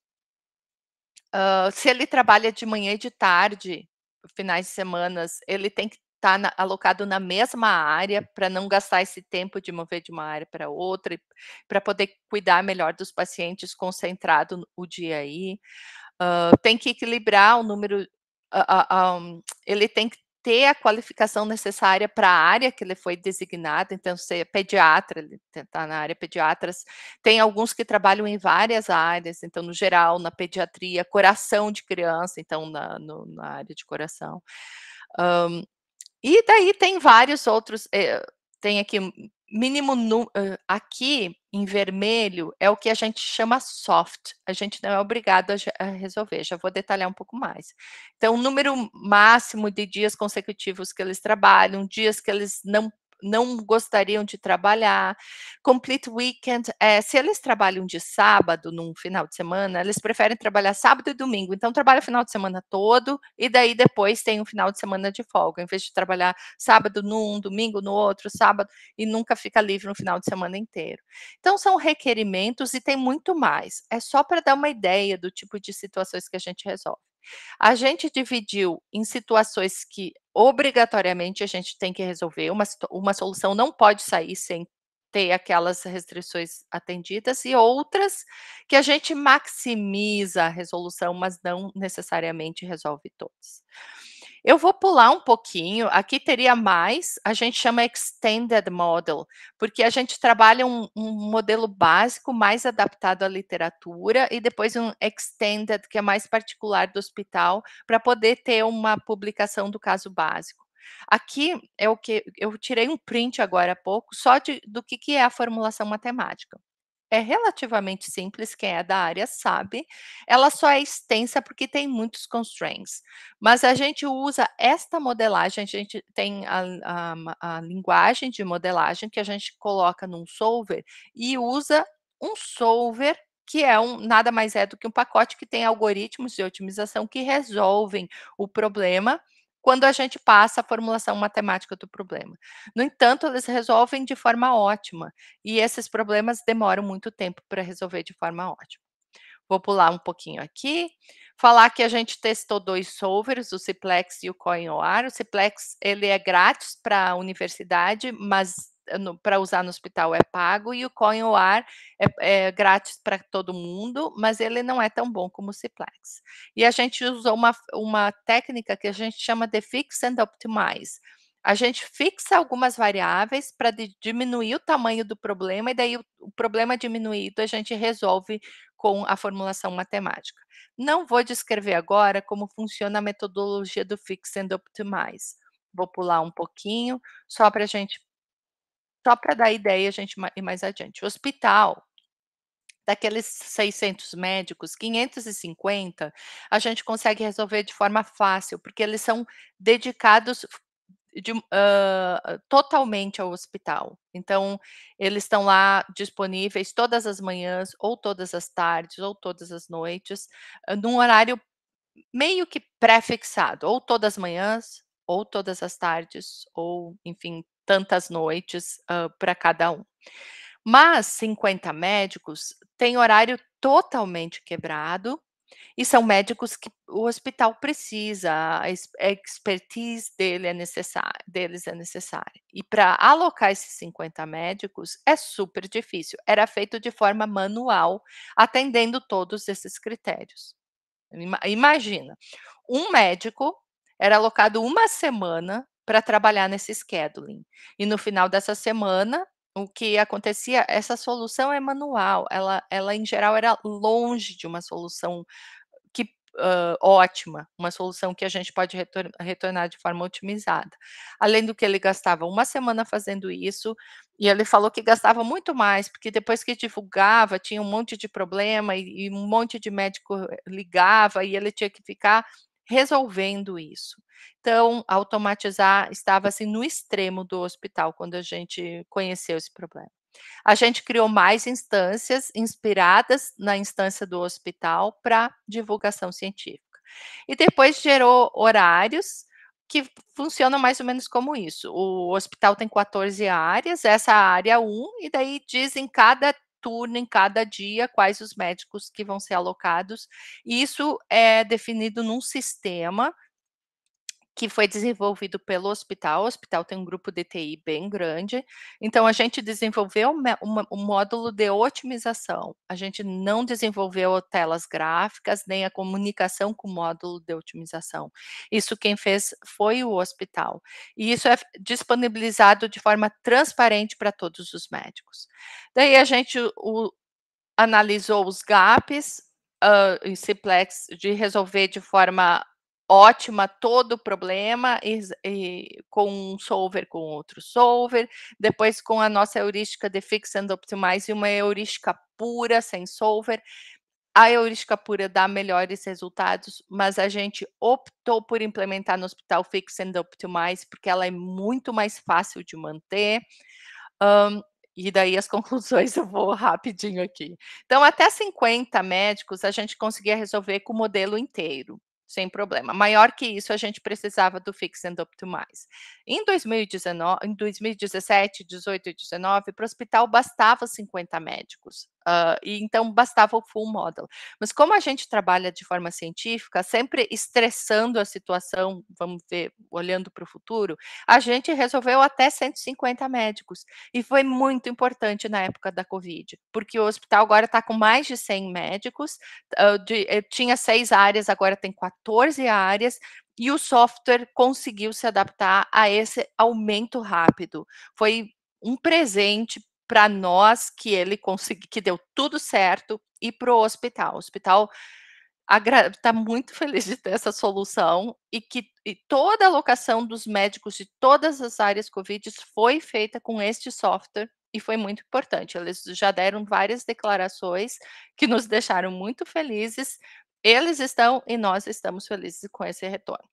Se ele trabalha de manhã e de tarde, finais de semanas, ele tem que estar alocado na mesma área para não gastar esse tempo de mover de uma área para outra, para poder cuidar melhor dos pacientes concentrado o dia aí. Tem que equilibrar o número, ele tem que ter a qualificação necessária para a área que ele foi designado, então se é pediatra, ele está na área pediatras, tem alguns que trabalham em várias áreas, então no geral, na pediatria, coração de criança, então na área de coração. E daí tem vários outros, tem aqui mínimo aqui em vermelho é o que a gente chama soft, a gente não é obrigado a resolver, já vou detalhar um pouco mais. Então, o número máximo de dias consecutivos que eles trabalham, dias que eles não gostariam de trabalhar. Complete weekend, se eles trabalham de sábado, num final de semana, eles preferem trabalhar sábado e domingo, então trabalha o final de semana todo, e daí depois tem um final de semana de folga, em vez de trabalhar sábado num, domingo no outro, sábado, e nunca fica livre no final de semana inteiro. Então são requerimentos e tem muito mais, é só para dar uma ideia do tipo de situações que a gente resolve. A gente dividiu em situações que obrigatoriamente a gente tem que resolver, uma solução não pode sair sem ter aquelas restrições atendidas, e outras que a gente maximiza a resolução, mas não necessariamente resolve todas. Eu vou pular um pouquinho, aqui teria mais, a gente chama extended model, porque a gente trabalha um modelo básico mais adaptado à literatura e depois um extended, que é mais particular do hospital, para poder ter uma publicação do caso básico. Aqui é o que eu tirei um print agora há pouco, só do que é a formulação matemática. É relativamente simples, quem é da área sabe, ela só é extensa porque tem muitos constraints, mas a gente usa esta modelagem, a gente tem a linguagem de modelagem que a gente coloca num solver e usa um solver que é nada mais é do que um pacote que tem algoritmos de otimização que resolvem o problema quando a gente passa a formulação matemática do problema. No entanto, eles resolvem de forma ótima, e esses problemas demoram muito tempo para resolver de forma ótima. Vou pular um pouquinho aqui, falar que a gente testou 2 solvers, o Ciplex e o CoinOR. O Ciplex, ele é grátis para a universidade, mas para usar no hospital é pago, e o CoinOR é grátis para todo mundo, mas ele não é tão bom como o Ciplex. E a gente usou uma técnica que a gente chama de Fix and Optimize. A gente fixa algumas variáveis para diminuir o tamanho do problema, e daí o problema diminuído a gente resolve com a formulação matemática. Não vou descrever agora como funciona a metodologia do Fix and Optimize. Vou pular um pouquinho, só para dar ideia, a gente ir mais adiante. O hospital, daqueles 600 médicos, 550 a gente consegue resolver de forma fácil, porque eles são dedicados totalmente ao hospital. Então, eles estão lá disponíveis todas as manhãs, ou todas as tardes, ou todas as noites, num horário meio que pré-fixado, ou todas as manhãs, ou todas as tardes, ou, enfim, tantas noites, para cada um. Mas 50 médicos têm horário totalmente quebrado, e são médicos que o hospital precisa, a expertise deles é necessária. E para alocar esses 50 médicos é super difícil, era feito de forma manual, atendendo todos esses critérios. Imagina, um médico era alocado uma semana para trabalhar nesse scheduling, e no final dessa semana, o que acontecia, essa solução é manual, ela em geral era longe de uma solução que ótima, uma solução que a gente pode retornar de forma otimizada. Além do que ele gastava uma semana fazendo isso, e ele falou que gastava muito mais, porque depois que divulgava, tinha um monte de problema e um monte de médico ligava, e ele tinha que ficar resolvendo isso. Então, automatizar estava, assim, no extremo do hospital, quando a gente conheceu esse problema. A gente criou mais instâncias inspiradas na instância do hospital para divulgação científica. E depois gerou horários que funcionam mais ou menos como isso. O hospital tem 14 áreas, essa área 1, e daí diz em cada turno, em cada dia, quais os médicos que vão ser alocados. E isso é definido num sistema que foi desenvolvido pelo hospital. O hospital tem um grupo de TI bem grande, então a gente desenvolveu um módulo de otimização. A gente não desenvolveu telas gráficas, nem a comunicação com o módulo de otimização. Isso quem fez foi o hospital. E isso é disponibilizado de forma transparente para todos os médicos. Daí a gente analisou os gaps, em Ciplex, de resolver de forma ótima todo o problema e com um solver com outro solver, depois com a nossa heurística de Fix and Optimize e uma heurística pura sem solver. A heurística pura dá melhores resultados, mas a gente optou por implementar no Hospital Fix and Optimize, porque ela é muito mais fácil de manter. E daí as conclusões eu vou rapidinho aqui. Então, até 50 médicos a gente conseguia resolver com o modelo inteiro, sem problema. Maior que isso, a gente precisava do Fix and Optimize. Em 2017, 18 e 19, para o hospital bastava 50 médicos. E então bastava o full model. Mas como a gente trabalha de forma científica, sempre estressando a situação, vamos ver, olhando para o futuro, a gente resolveu até 150 médicos. E foi muito importante na época da Covid, porque o hospital agora está com mais de 100 médicos, tinha 6 áreas, agora tem 14 áreas, e o software conseguiu se adaptar a esse aumento rápido. Foi um presente para nós que ele conseguiu, que deu tudo certo, e para o hospital. O hospital está muito feliz de ter essa solução e toda a alocação dos médicos de todas as áreas Covid foi feita com este software e foi muito importante. Eles já deram várias declarações que nos deixaram muito felizes. Eles estão e nós estamos felizes com esse retorno.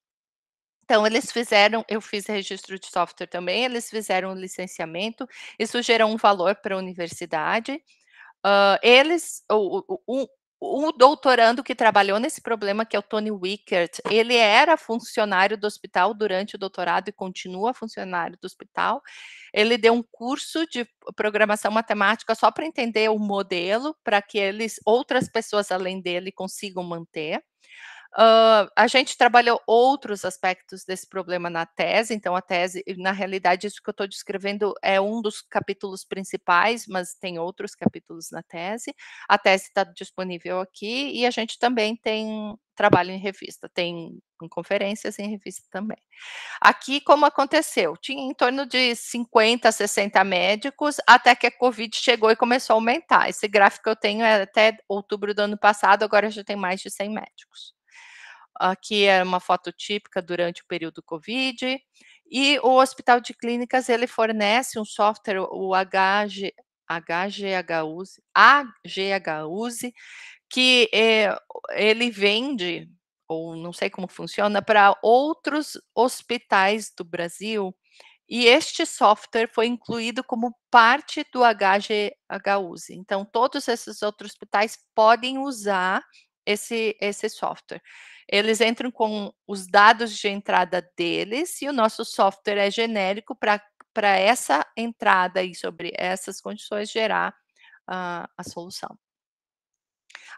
Então, eles fizeram, eu fiz registro de software também, eles fizeram o licenciamento, isso gerou um valor para a universidade. Eles, o doutorando que trabalhou nesse problema, que é o Tony Wickert, ele era funcionário do hospital durante o doutorado e continua funcionário do hospital. Ele deu um curso de programação matemática só para entender o modelo, para que outras pessoas além dele consigam manter. A gente trabalhou outros aspectos desse problema na tese, então a tese, na realidade, isso que eu estou descrevendo é um dos capítulos principais, mas tem outros capítulos na tese. A tese está disponível aqui e a gente também tem trabalho em revista, tem em conferências em revista também. Aqui, como aconteceu? Tinha em torno de 50, 60 médicos, até que a Covid chegou e começou a aumentar. Esse gráfico eu tenho até outubro do ano passado, agora já tem mais de 100 médicos. Aqui é uma foto típica durante o período Covid, e o Hospital de Clínicas, ele fornece um software, o HGHUSE, que, ele vende, ou não sei como funciona, para outros hospitais do Brasil, e este software foi incluído como parte do HGHUSE. Então, todos esses outros hospitais podem usar esse software. Eles entram com os dados de entrada deles e o nosso software é genérico para essa entrada e sobre essas condições gerar a solução.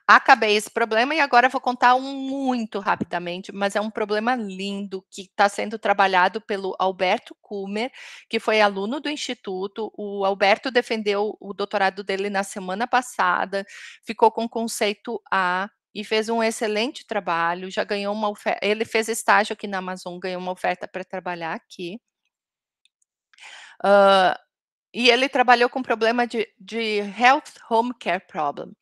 Acabei esse problema e agora vou contar um muito rapidamente, mas é um problema lindo que está sendo trabalhado pelo Alberto Kummer, que foi aluno do instituto. O Alberto defendeu o doutorado dele na semana passada, ficou com conceito A e fez um excelente trabalho, já ganhou uma oferta, ele fez estágio aqui na Amazon, ganhou uma oferta para trabalhar aqui. E ele trabalhou com problema de Health Home Care Problem.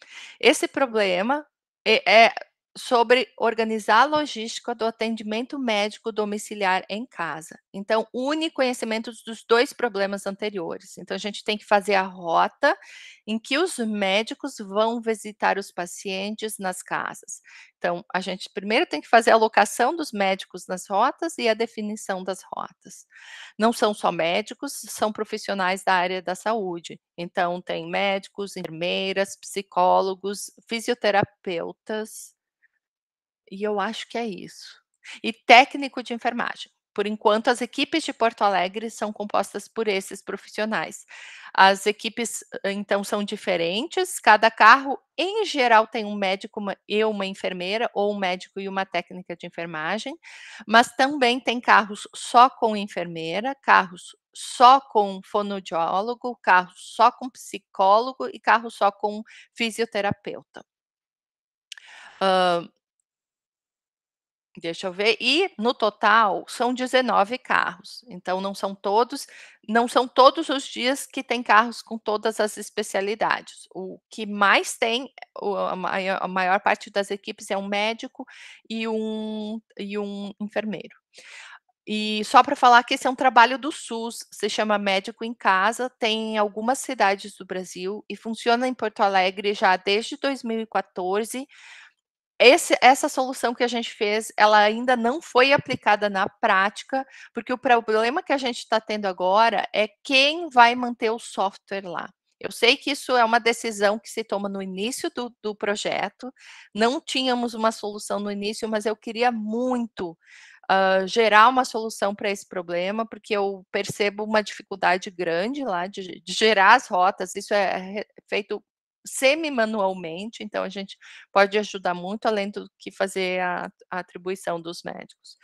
Esse problema é sobre organizar a logística do atendimento médico domiciliar em casa. Então, une conhecimentos dos 2 problemas anteriores. Então, a gente tem que fazer a rota em que os médicos vão visitar os pacientes nas casas. Então, a gente primeiro tem que fazer a alocação dos médicos nas rotas e a definição das rotas. Não são só médicos, são profissionais da área da saúde. Então, tem médicos, enfermeiras, psicólogos, fisioterapeutas, e eu acho que é isso. E técnico de enfermagem. Por enquanto, as equipes de Porto Alegre são compostas por esses profissionais. As equipes, então, são diferentes. Cada carro, em geral, tem um médico e uma enfermeira, ou um médico e uma técnica de enfermagem, mas também tem carros só com enfermeira, carros só com fonoaudiólogo, carros só com psicólogo e carros só com fisioterapeuta. Deixa eu ver. E no total são 19 carros. Então não são todos os dias que tem carros com todas as especialidades. O que mais tem, a maior parte das equipes é um médico e um enfermeiro. E só para falar que esse é um trabalho do SUS, se chama Médico em Casa, tem em algumas cidades do Brasil e funciona em Porto Alegre já desde 2014. Essa solução que a gente fez, ela ainda não foi aplicada na prática, porque o problema que a gente está tendo agora é quem vai manter o software lá. Eu sei que isso é uma decisão que se toma no início do projeto, não tínhamos uma solução no início, mas eu queria muito gerar uma solução para esse problema, porque eu percebo uma dificuldade grande lá de gerar as rotas, isso é feito semi-manualmente, então a gente pode ajudar muito, além do que fazer a atribuição dos médicos.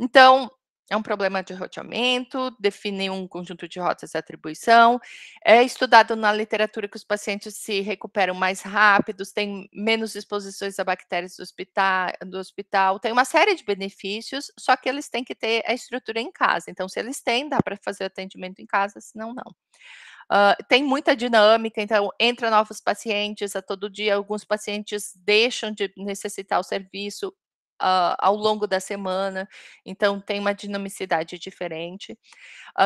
Então, é um problema de roteamento, definir um conjunto de rotas de atribuição, é estudado na literatura que os pacientes se recuperam mais rápidos, têm menos exposições a bactérias do hospital, tem uma série de benefícios, só que eles têm que ter a estrutura em casa. Então, se eles têm, dá para fazer atendimento em casa, senão não. Tem muita dinâmica, então entra novos pacientes a todo dia, alguns pacientes deixam de necessitar o serviço ao longo da semana, então tem uma dinamicidade diferente.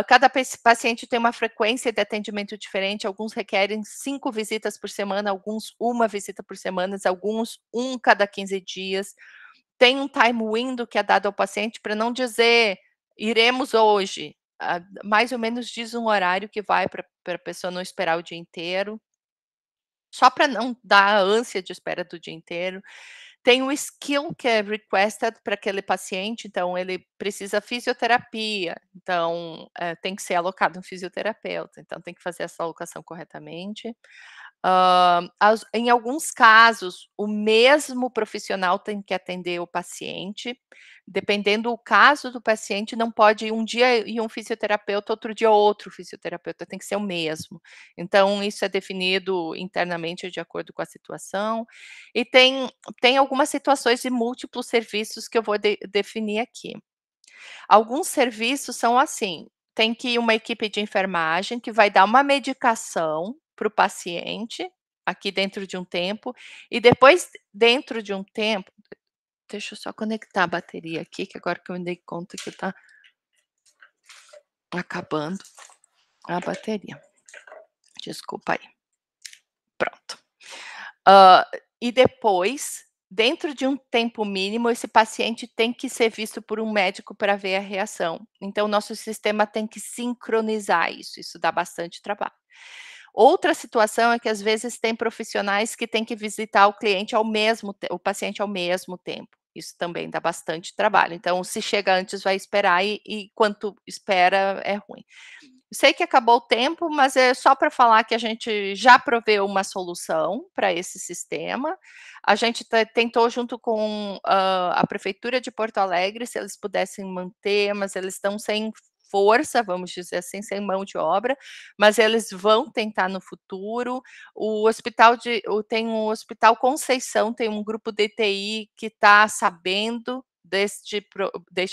Cada paciente tem uma frequência de atendimento diferente, alguns requerem 5 visitas por semana, alguns 1 visita por semana, alguns 1 cada 15 dias. Tem um time window que é dado ao paciente para não dizer: "Iremos hoje", mais ou menos diz um horário que vai para a pessoa não esperar o dia inteiro, só para não dar a ânsia de espera do dia inteiro. Tem o skill que é requested para aquele paciente, então ele precisa fisioterapia, então, tem que ser alocado um fisioterapeuta, então tem que fazer essa alocação corretamente. Em alguns casos, o mesmo profissional tem que atender o paciente, dependendo do caso do paciente, não pode ir um dia ir um fisioterapeuta, outro dia outro fisioterapeuta, tem que ser o mesmo. Então isso é definido internamente de acordo com a situação, e tem algumas situações de múltiplos serviços que eu vou definir aqui. Alguns serviços são assim, tem que ir uma equipe de enfermagem que vai dar uma medicação para o paciente, aqui dentro de um tempo, e depois dentro de um tempo deixa eu só conectar a bateria aqui, que agora que eu me dei conta que está acabando a bateria. Desculpa aí. Pronto. E depois, dentro de um tempo mínimo, esse paciente tem que ser visto por um médico para ver a reação. Então, o nosso sistema tem que sincronizar isso dá bastante trabalho. Outra situação é que às vezes tem profissionais que têm que visitar o cliente o paciente ao mesmo tempo. Isso também dá bastante trabalho. Então, se chega antes, vai esperar e quanto espera é ruim. Sei que acabou o tempo, mas é só para falar que a gente já proveu uma solução para esse sistema. A gente tentou junto com a prefeitura de Porto Alegre, se eles pudessem manter, mas eles estão sem força, vamos dizer assim, sem mão de obra, mas eles vão tentar no futuro. Tem o Hospital Conceição, tem um grupo de TI que está sabendo deste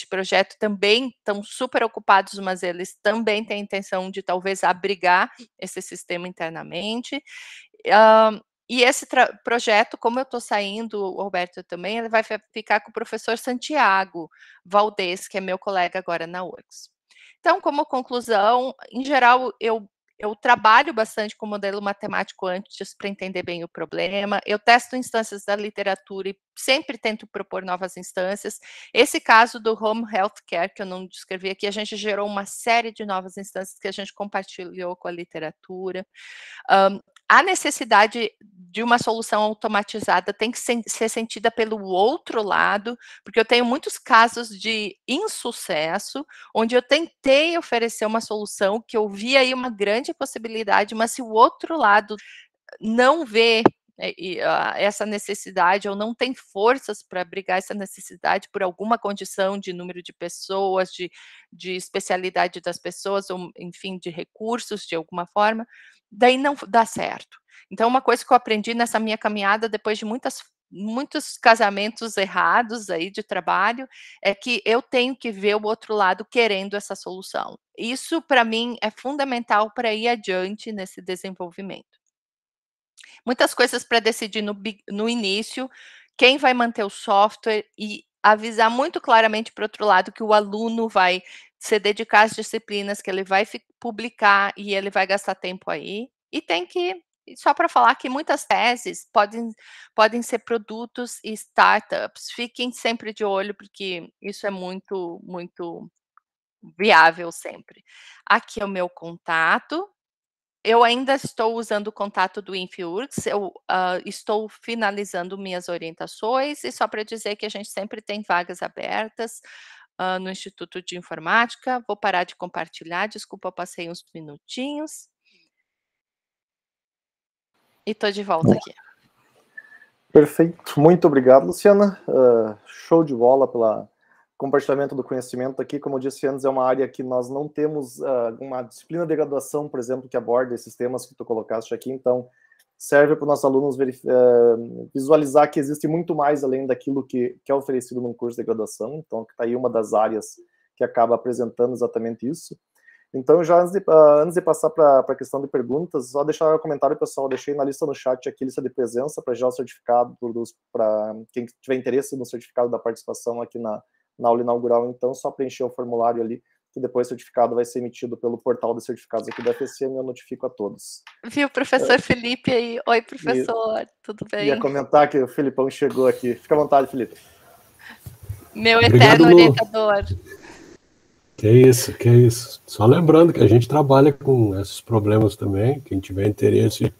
projeto, também estão super ocupados, mas eles também têm a intenção de talvez abrigar esse sistema internamente. E esse projeto, como eu estou saindo, o Roberto também, ele vai ficar com o professor Santiago Valdez, que é meu colega agora na URGS. Então, como conclusão, em geral, eu trabalho bastante com o modelo matemático antes para entender bem o problema, eu testo instâncias da literatura e sempre tento propor novas instâncias. Esse caso do home healthcare, que eu não descrevi aqui, a gente gerou uma série de novas instâncias que a gente compartilhou com a literatura. A necessidade de uma solução automatizada tem que ser sentida pelo outro lado, porque eu tenho muitos casos de insucesso, onde eu tentei oferecer uma solução que eu vi aí uma grande possibilidade, mas se o outro lado não vê essa necessidade ou não tem forças para abrigar essa necessidade por alguma condição de número de pessoas, de especialidade das pessoas, ou enfim, de recursos de alguma forma, daí não dá certo. Então, uma coisa que eu aprendi nessa minha caminhada, depois de muitos casamentos errados aí de trabalho, é que eu tenho que ver o outro lado querendo essa solução. Isso, para mim, é fundamental para ir adiante nesse desenvolvimento. Muitas coisas para decidir no início, quem vai manter o software e avisar muito claramente para o outro lado que o aluno vai se dedicar às disciplinas, que ele vai publicar e ele vai gastar tempo aí. E tem que, só para falar que muitas teses podem ser produtos e startups. Fiquem sempre de olho, porque isso é muito, muito viável sempre. Aqui é o meu contato. Eu ainda estou usando o contato do InfiWorks, eu estou finalizando minhas orientações, e só para dizer que a gente sempre tem vagas abertas no Instituto de Informática. Vou parar de compartilhar, desculpa, eu passei uns minutinhos. E estou de volta aqui. Perfeito, muito obrigado, Luciana. Show de bola pelo compartilhamento do conhecimento aqui. Como eu disse antes, é uma área que nós não temos uma disciplina de graduação, por exemplo, que aborda esses temas que tu colocaste aqui, então serve para os nossos alunos visualizar que existe muito mais além daquilo que é oferecido num curso de graduação, então está aí uma das áreas que acaba apresentando exatamente isso. Então, já antes de passar para a questão de perguntas, só deixar um comentário, pessoal, deixei na lista no chat aqui, lista de presença, para já o certificado, para quem tiver interesse no certificado da participação aqui na aula inaugural, então, só preencher o formulário ali, que depois o certificado vai ser emitido pelo portal de certificados aqui da FSM, e eu notifico a todos. Viu, professor Felipe aí? Oi, professor, tudo bem? Ia comentar que o Filipão chegou aqui. Fica à vontade, Felipe. Meu eterno orientador. Que isso, que isso. Só lembrando que a gente trabalha com esses problemas também. Quem tiver interesse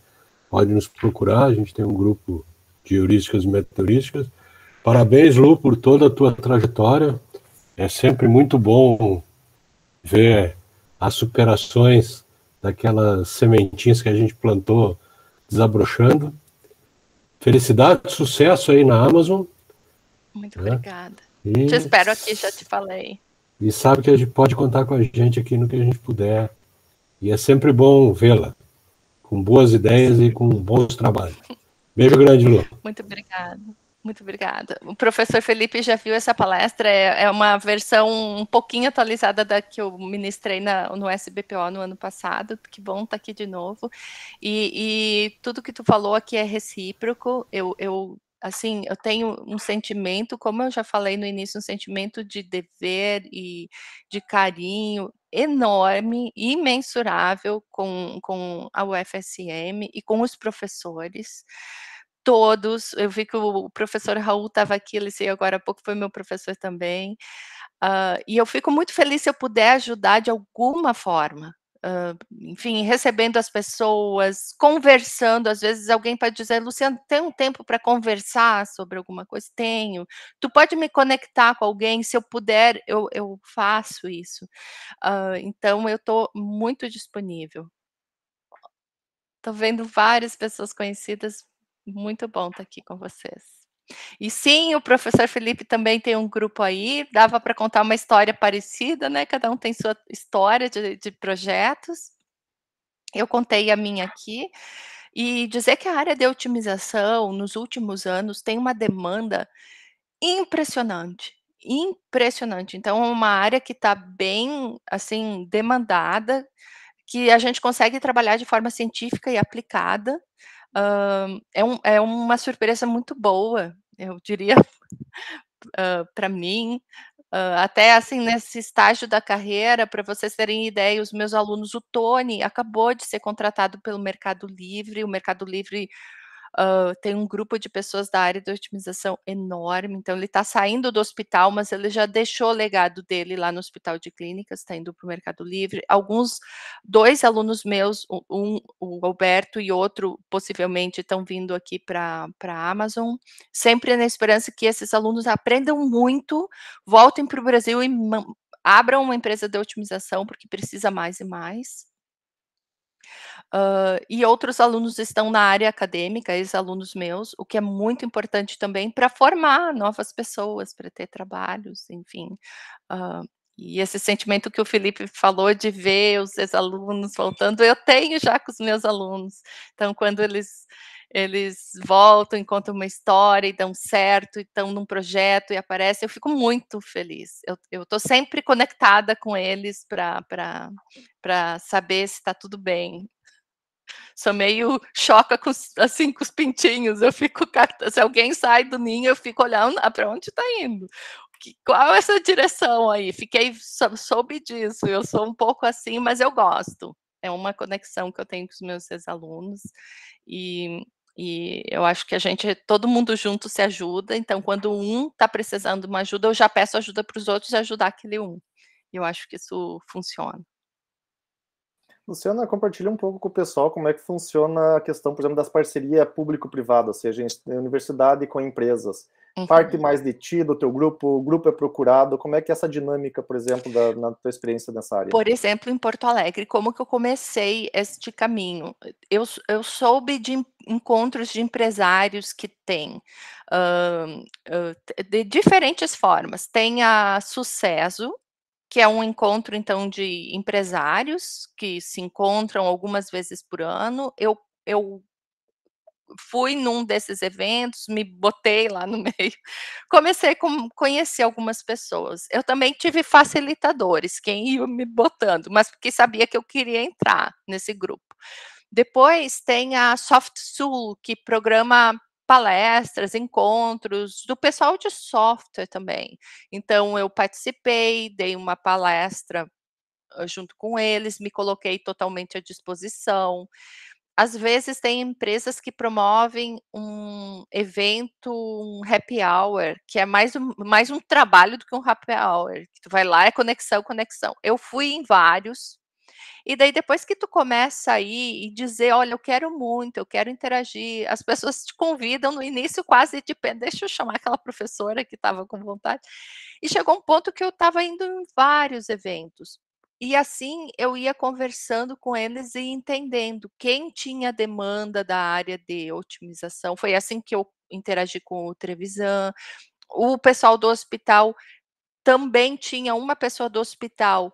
pode nos procurar. A gente tem um grupo de heurísticas e metaheurísticas. Parabéns, Lu, por toda a tua trajetória. É sempre muito bom ver as superações daquelas sementinhas que a gente plantou desabrochando. Felicidade, sucesso aí na Amazon. Muito obrigada. Te espero aqui, já te falei. E sabe que a gente pode contar com a gente aqui no que a gente puder. E é sempre bom vê-la, com boas ideias e com bons trabalhos. Beijo grande, Lu. Muito obrigada. Muito obrigada. O professor Felipe já viu essa palestra, é uma versão um pouquinho atualizada da que eu ministrei no SBPO no ano passado. Que bom estar aqui de novo. E tudo que tu falou aqui é recíproco. Assim, eu tenho um sentimento, como eu já falei no início, um sentimento de dever e de carinho enorme, imensurável com a UFSM e com os professores. Todos, eu vi que o professor Raul estava aqui, ele saiu agora há pouco, foi meu professor também. E eu fico muito feliz se eu puder ajudar de alguma forma. Enfim, recebendo as pessoas, conversando, às vezes alguém pode dizer, Luciano, tem um tempo para conversar sobre alguma coisa? Tenho. Tu pode me conectar com alguém? Se eu puder, eu faço isso. Então, eu estou muito disponível. Estou vendo várias pessoas conhecidas, muito bom estar aqui com vocês. E sim, o professor Felipe também tem um grupo aí, dava para contar uma história parecida, né? Cada um tem sua história de projetos. Eu contei a minha aqui, e dizer que a área de otimização, nos últimos anos, tem uma demanda impressionante, impressionante. Então, é uma área que está bem, assim, demandada, que a gente consegue trabalhar de forma científica e aplicada. É uma surpresa muito boa, eu diria, para mim. Até assim, nesse estágio da carreira, para vocês terem ideia, os meus alunos, o Tony acabou de ser contratado pelo Mercado Livre. O Mercado Livre tem um grupo de pessoas da área de otimização enorme, então ele está saindo do hospital, mas ele já deixou o legado dele lá no Hospital de Clínicas, está indo para o Mercado Livre. Dois alunos meus, o Alberto e outro, possivelmente, estão vindo aqui para a Amazon, sempre na esperança que esses alunos aprendam muito, voltem para o Brasil e abram uma empresa de otimização, porque precisa mais e mais. E outros alunos estão na área acadêmica, ex-alunos meus, o que é muito importante também para formar novas pessoas, para ter trabalhos, enfim. E esse sentimento que o Felipe falou de ver os ex-alunos voltando, eu tenho já com os meus alunos. Então, quando eles voltam, contam uma história e dão certo, e estão num projeto e aparecem, eu fico muito feliz. Eu estou sempre conectada com eles para saber se está tudo bem. Sou meio choca com assim, com os pintinhos, eu fico se alguém sai do ninho, eu fico olhando, para onde está indo? Qual é essa direção aí? Fiquei, soube disso, eu sou um pouco assim, mas eu gosto. É uma conexão que eu tenho com os meus ex-alunos, e eu acho que todo mundo junto se ajuda, então quando um está precisando de uma ajuda, eu já peço ajuda para os outros e ajudar aquele um. Eu acho que isso funciona. Luciana, compartilha um pouco com o pessoal como é que funciona a questão, por exemplo, das parcerias público-privada, ou seja, universidade com empresas. Parte mais de ti, do teu grupo, o grupo é procurado, como é que é essa dinâmica, por exemplo, na tua experiência nessa área? Por exemplo, em Porto Alegre, como que eu comecei este caminho? Eu soube de encontros de empresários que têm, de diferentes formas. Tem a Sucesso, que é um encontro, então, de empresários que se encontram algumas vezes por ano. Eu fui num desses eventos, me botei lá no meio, comecei a conhecer algumas pessoas. Eu também tive facilitadores, quem ia me botando, mas porque sabia que eu queria entrar nesse grupo. Depois tem a Soft Sul, que programa palestras, encontros do pessoal de software também. Então eu participei, dei uma palestra junto com eles, me coloquei totalmente à disposição. Às vezes tem empresas que promovem um evento, um happy hour, que é mais um trabalho do que um happy hour, que tu vai lá, é conexão, conexão. Eu fui em vários, e daí depois que tu começa a ir e dizer: "Olha, eu quero muito, eu quero interagir", as pessoas te convidam no início quase de deixa eu chamar aquela professora que estava com vontade, e chegou um ponto que eu estava indo em vários eventos. E assim eu ia conversando com eles e entendendo quem tinha demanda da área de otimização. Foi assim que eu interagi com o Trevisan. O pessoal do hospital também tinha uma pessoa do hospital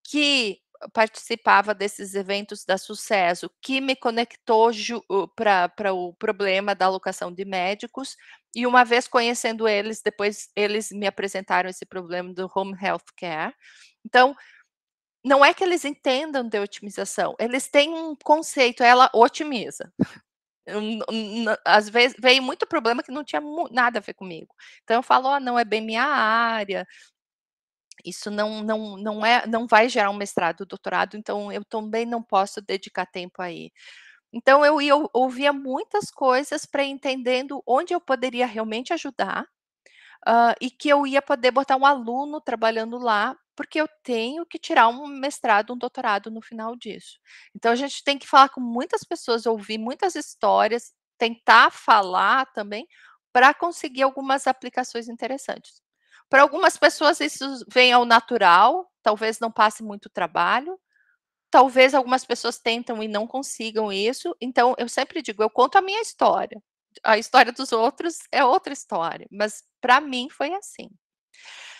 que participava desses eventos da Sucesso, que me conectou para o problema da alocação de médicos, e uma vez conhecendo eles, depois eles me apresentaram esse problema do home health care. Então, não é que eles entendam de otimização, eles têm um conceito, ela otimiza. Às vezes veio muito problema que não tinha nada a ver comigo. Então eu falo: "Ó, não é bem minha área, isso não vai gerar um mestrado, doutorado, então eu também não posso dedicar tempo aí". Então eu ouvia muitas coisas para entendendo onde eu poderia realmente ajudar, e que eu ia poder botar um aluno trabalhando lá, porque eu tenho que tirar um mestrado, um doutorado no final disso. Então a gente tem que falar com muitas pessoas, ouvir muitas histórias, tentar falar também, para conseguir algumas aplicações interessantes. Para algumas pessoas isso vem ao natural, talvez não passe muito trabalho, talvez algumas pessoas tentam e não consigam isso, então eu sempre digo, eu conto a minha história, a história dos outros é outra história, mas para mim foi assim.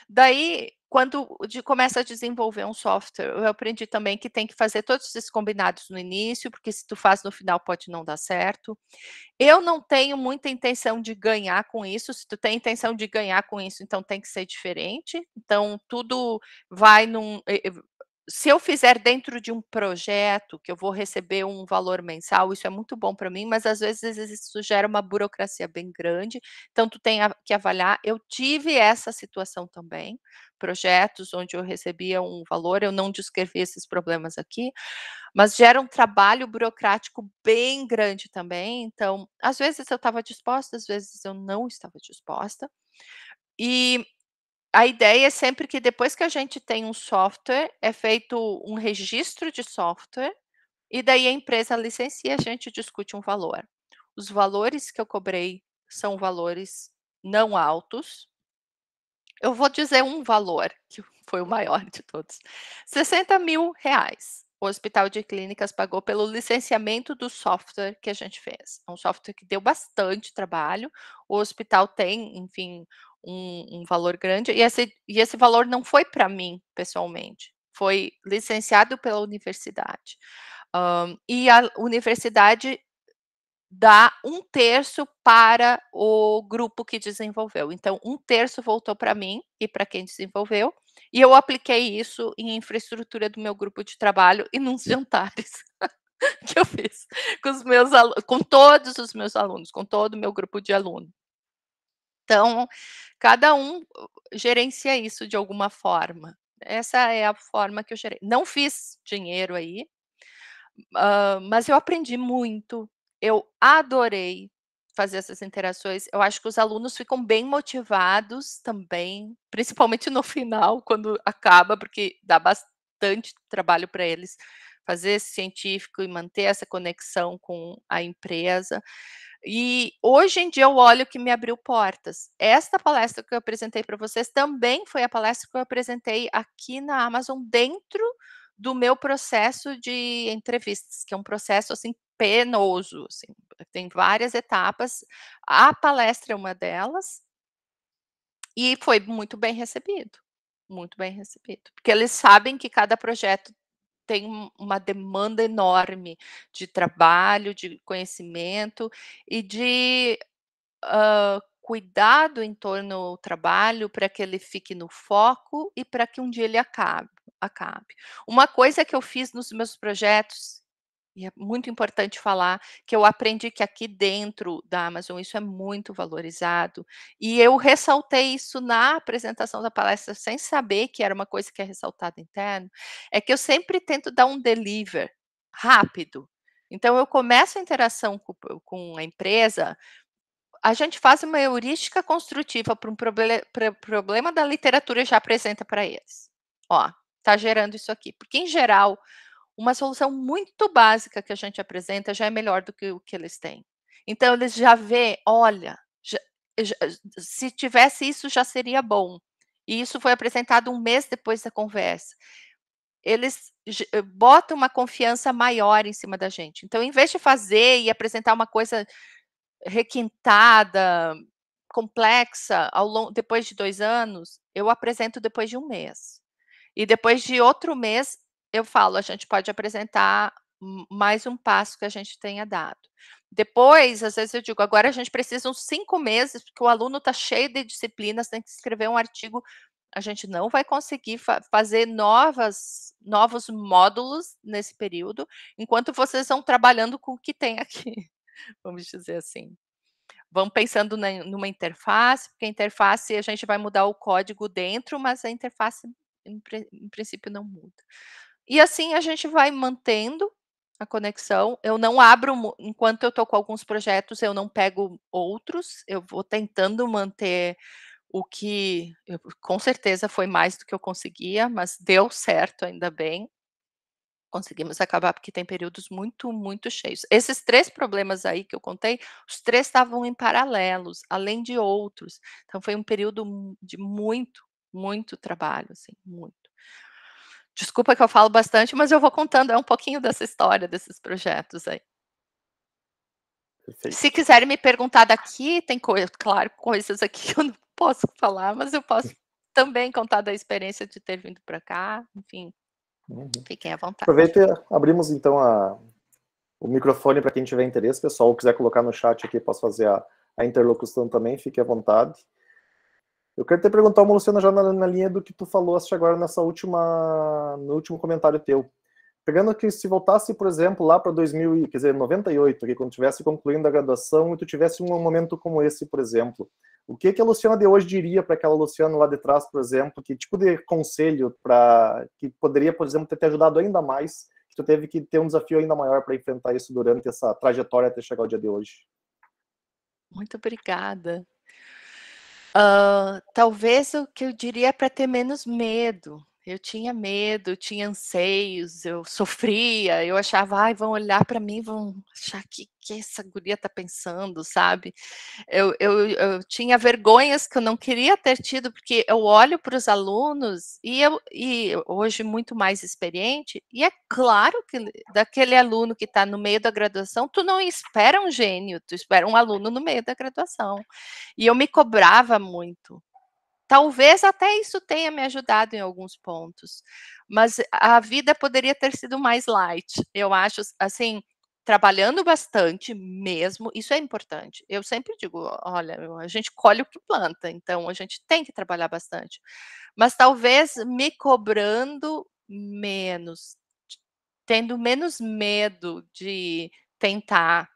Daí, quando começa a desenvolver um software, eu aprendi também que tem que fazer todos esses combinados no início, porque se tu faz no final pode não dar certo. Eu não tenho muita intenção de ganhar com isso, se tu tem intenção de ganhar com isso, então tem que ser diferente. Então tudo vai se eu fizer dentro de um projeto, que eu vou receber um valor mensal, isso é muito bom para mim, mas às vezes isso gera uma burocracia bem grande, então tu tem que avaliar. Eu tive essa situação também, projetos onde eu recebia um valor, eu não descrevi esses problemas aqui, mas gera um trabalho burocrático bem grande também, então, às vezes eu estava disposta, às vezes eu não estava disposta. E a ideia é sempre que depois que a gente tem um software, é feito um registro de software, e daí a empresa licencia, a gente discute um valor. Os valores que eu cobrei são valores não altos. Eu vou dizer um valor, que foi o maior de todos, R$60.000. O Hospital de Clínicas pagou pelo licenciamento do software que a gente fez. É um software que deu bastante trabalho, o hospital tem, enfim, um valor grande, e esse valor não foi para mim, pessoalmente, foi licenciado pela universidade. E a universidade dar 1/3 para o grupo que desenvolveu. Então, 1/3 voltou para mim e para quem desenvolveu, e eu apliquei isso em infraestrutura do meu grupo de trabalho e nos jantares que eu fiz com os meus com todos os meus alunos, com todo o meu grupo de aluno. Então, cada um gerencia isso de alguma forma. Essa é a forma que eu gerei. Não fiz dinheiro aí, mas eu aprendi muito, eu adorei fazer essas interações, eu acho que os alunos ficam bem motivados também, principalmente no final, quando acaba, porque dá bastante trabalho para eles fazer esse científico e manter essa conexão com a empresa. E hoje em dia eu olho que me abriu portas. Esta palestra que eu apresentei para vocês também foi a palestra que eu apresentei aqui na Amazon dentro do meu processo de entrevistas, que é um processo, assim, penoso, assim, tem várias etapas. A palestra é uma delas e foi muito bem recebido, porque eles sabem que cada projeto tem uma demanda enorme de trabalho, de conhecimento e de cuidado em torno ao trabalho para que ele fique no foco e para que um dia ele acabe. Uma coisa que eu fiz nos meus projetos, e é muito importante falar, que eu aprendi que aqui dentro da Amazon isso é muito valorizado, e eu ressaltei isso na apresentação da palestra sem saber que era uma coisa que é ressaltada interno, é que eu sempre tento dar um deliver rápido. Então eu começo a interação com a empresa, a gente faz uma heurística construtiva para um problema da literatura e já apresenta para eles. Ó, tá gerando isso aqui, porque em geral, uma solução muito básica que a gente apresenta já é melhor do que o que eles têm. Então eles já vê, olha, já se tivesse isso já seria bom. E isso foi apresentado 1 mês depois da conversa. Eles botam uma confiança maior em cima da gente. Então, em vez de fazer e apresentar uma coisa requintada, complexa, depois de 2 anos, eu apresento depois de 1 mês. E depois de outro mês, eu falo: "A gente pode apresentar mais um passo que a gente tenha dado". Depois, às vezes eu digo: "Agora a gente precisa uns 5 meses, porque o aluno está cheio de disciplinas, tem que escrever um artigo, a gente não vai conseguir fazer novos módulos nesse período, enquanto vocês vão trabalhando com o que tem aqui", vamos dizer assim. Vão pensando numa interface, porque a interface a gente vai mudar o código dentro, mas a interface em princípio não muda. E assim a gente vai mantendo a conexão, eu não abro enquanto eu estou com alguns projetos, eu não pego outros, eu vou tentando manter o que com certeza foi mais do que eu conseguia, mas deu certo, ainda bem. Conseguimos acabar, porque tem períodos muito, muito cheios. Esses 3 problemas aí que eu contei, os 3 estavam em paralelos, além de outros. Então foi um período de muito, muito trabalho, assim, muito. Desculpa que eu falo bastante, mas eu vou contando, um pouquinho dessa história, desses projetos aí. Perfeito. Se quiserem me perguntar daqui, tem claro, coisas aqui que eu não posso falar, mas eu posso também contar da experiência de ter vindo para cá, enfim, fiquem à vontade. Aproveita e abrimos então o microfone para quem tiver interesse, pessoal, ou quiser colocar no chat aqui, posso fazer a interlocução também, fique à vontade. Eu quero te perguntar, Luciana, já na linha do que tu falou agora no último comentário teu. Pegando que se voltasse, por exemplo, lá para 98, que quando estivesse concluindo a graduação e tu tivesse um momento como esse, por exemplo, o que a Luciana de hoje diria para aquela Luciana lá de trás, por exemplo, que tipo de conselho que poderia, por exemplo, ter te ajudado ainda mais, que tu teve que ter um desafio ainda maior para enfrentar isso durante essa trajetória até chegar ao dia de hoje? Muito obrigada. Talvez o que eu diria é para ter menos medo. Eu tinha medo, eu tinha anseios, eu sofria, eu achava: "Ai, vão olhar para mim, vão achar que essa guria está pensando", sabe. Eu tinha vergonhas que eu não queria ter tido, porque eu olho para os alunos e hoje muito mais experiente, e é claro que daquele aluno que está no meio da graduação, tu não espera um gênio, tu espera um aluno no meio da graduação. E eu me cobrava muito. Talvez até isso tenha me ajudado em alguns pontos, mas a vida poderia ter sido mais light. Eu acho, assim, trabalhando bastante mesmo, isso é importante. Eu sempre digo: "Olha, a gente colhe o que planta, então a gente tem que trabalhar bastante". Mas talvez me cobrando menos, tendo menos medo de tentar.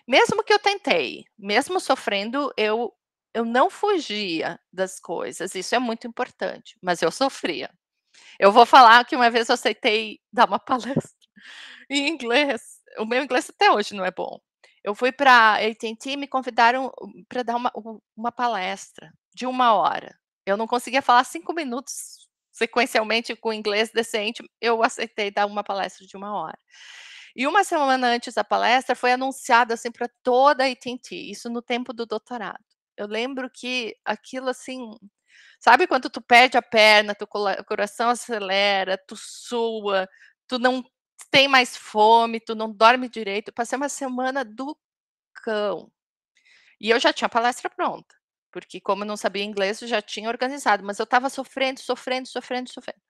Mesmo que eu tentei, mesmo sofrendo, eu não fugia das coisas, isso é muito importante, mas eu sofria. Eu vou falar que uma vez eu aceitei dar uma palestra em inglês, o meu inglês até hoje não é bom. Eu fui para AT&T e me convidaram para dar uma palestra de 1 hora. Eu não conseguia falar 5 minutos sequencialmente com inglês decente, eu aceitei dar uma palestra de 1 hora. E 1 semana antes da palestra foi anunciado, assim, para toda a AT&T, isso no tempo do doutorado. Eu lembro que aquilo, assim, sabe quando tu perde a perna, teu coração acelera, tu sua, tu não tem mais fome, tu não dorme direito. Eu passei uma semana do cão. E eu já tinha a palestra pronta, porque como eu não sabia inglês, eu já tinha organizado, mas eu estava sofrendo, sofrendo, sofrendo, sofrendo.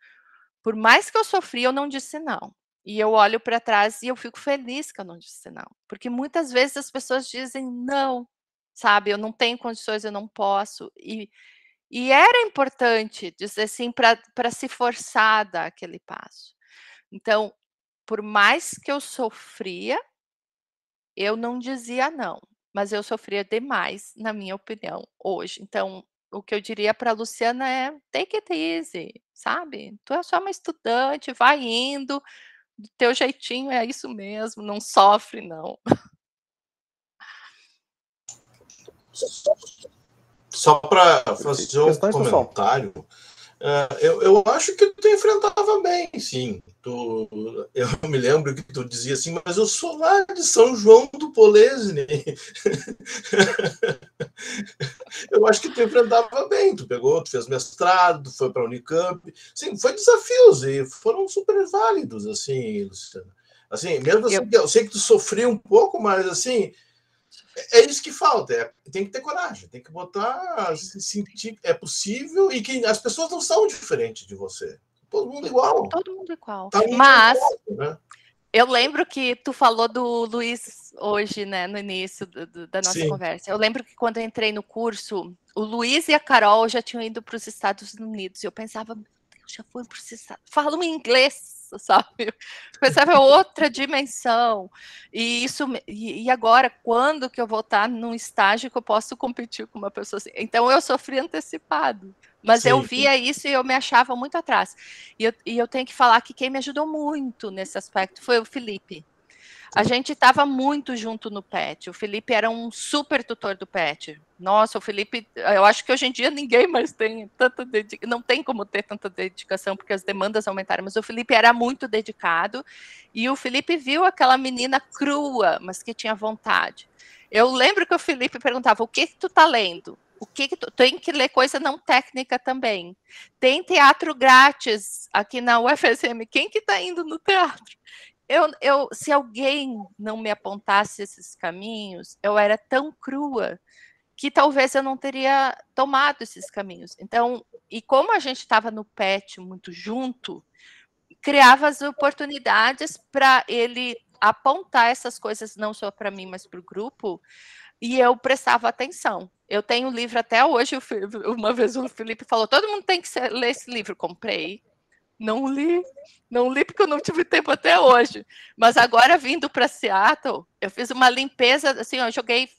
Por mais que eu sofri, eu não disse não. E eu olho para trás e eu fico feliz que eu não disse não, porque muitas vezes as pessoas dizem não, sabe, eu não tenho condições, eu não posso. E era importante dizer sim para se forçar a dar aquele passo. Então, por mais que eu sofria, eu não dizia não, mas eu sofria demais, na minha opinião, hoje. Então, o que eu diria para a Luciana é: "Take it easy", sabe. Tu é só uma estudante, vai indo, do teu jeitinho, é isso mesmo, não sofre não. Só para fazer um Questões, pessoal? comentário, eu acho que tu enfrentava bem, sim. Eu me lembro que tu dizia assim, mas eu sou lá de São João do Polesine. Eu acho que tu enfrentava bem. Tu fez mestrado, tu foi para a Unicamp. Sim, foi desafios e foram super válidos, assim, Luciana. Assim, mesmo assim, eu sei que tu sofria um pouco, mas assim, é isso que falta. Tem que ter coragem, tem que botar, sentir que é possível e que as pessoas não são diferentes de você. Todo mundo igual. Todo mundo igual. Tá Mas né? eu lembro que tu falou do Luiz hoje, né, no início da nossa Sim. conversa. Eu lembro que quando eu entrei no curso, o Luiz e a Carol já tinham ido para os Estados Unidos. E eu pensava, meu Deus, já foi para os Estados Unidos. Falam inglês, sabe? Eu pensava, é outra dimensão. E agora, quando que eu vou estar num estágio que eu posso competir com uma pessoa assim? Então, eu sofri antecipado. Mas eu via isso e eu me achava muito atrás. E eu tenho que falar que quem me ajudou muito nesse aspecto foi o Felipe. A gente estava muito junto no PET. O Felipe era um super tutor do PET. Nossa, o Felipe, eu acho que hoje em dia ninguém mais tem tanta dedicação, não tem como ter tanta dedicação, porque as demandas aumentaram, mas o Felipe era muito dedicado, e o Felipe viu aquela menina crua, mas que tinha vontade. Eu lembro que o Felipe perguntava, o que tu tá lendo? O que tu tem que ler coisa não técnica também. Tem teatro grátis aqui na UFSM. Quem que tá indo no teatro? Se alguém não me apontasse esses caminhos, eu era tão crua que talvez eu não teria tomado esses caminhos. Então, e como a gente estava no PET muito junto, criava as oportunidades para ele apontar essas coisas não só para mim, mas para o grupo, e eu prestava atenção. Eu tenho o livro até hoje, uma vez o Felipe falou, todo mundo tem que ler esse livro, comprei, não li porque eu não tive tempo até hoje, mas agora vindo para Seattle, eu fiz uma limpeza, assim, eu joguei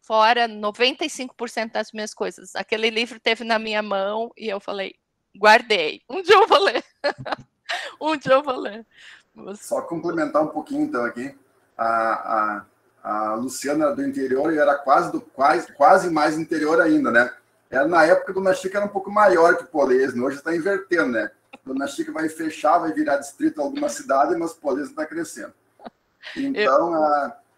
fora 95% das minhas coisas, aquele livro teve na minha mão e eu falei, guardei, um dia eu vou ler, um dia eu vou ler. Só complementar um pouquinho, então, aqui. A Luciana do interior era quase mais interior ainda, né? Era na época do Dona Chica era um pouco maior que o Polesine, hoje está invertendo, né? Dona Chica vai fechar, vai virar distrito em alguma cidade, mas o Polesine está crescendo. Então,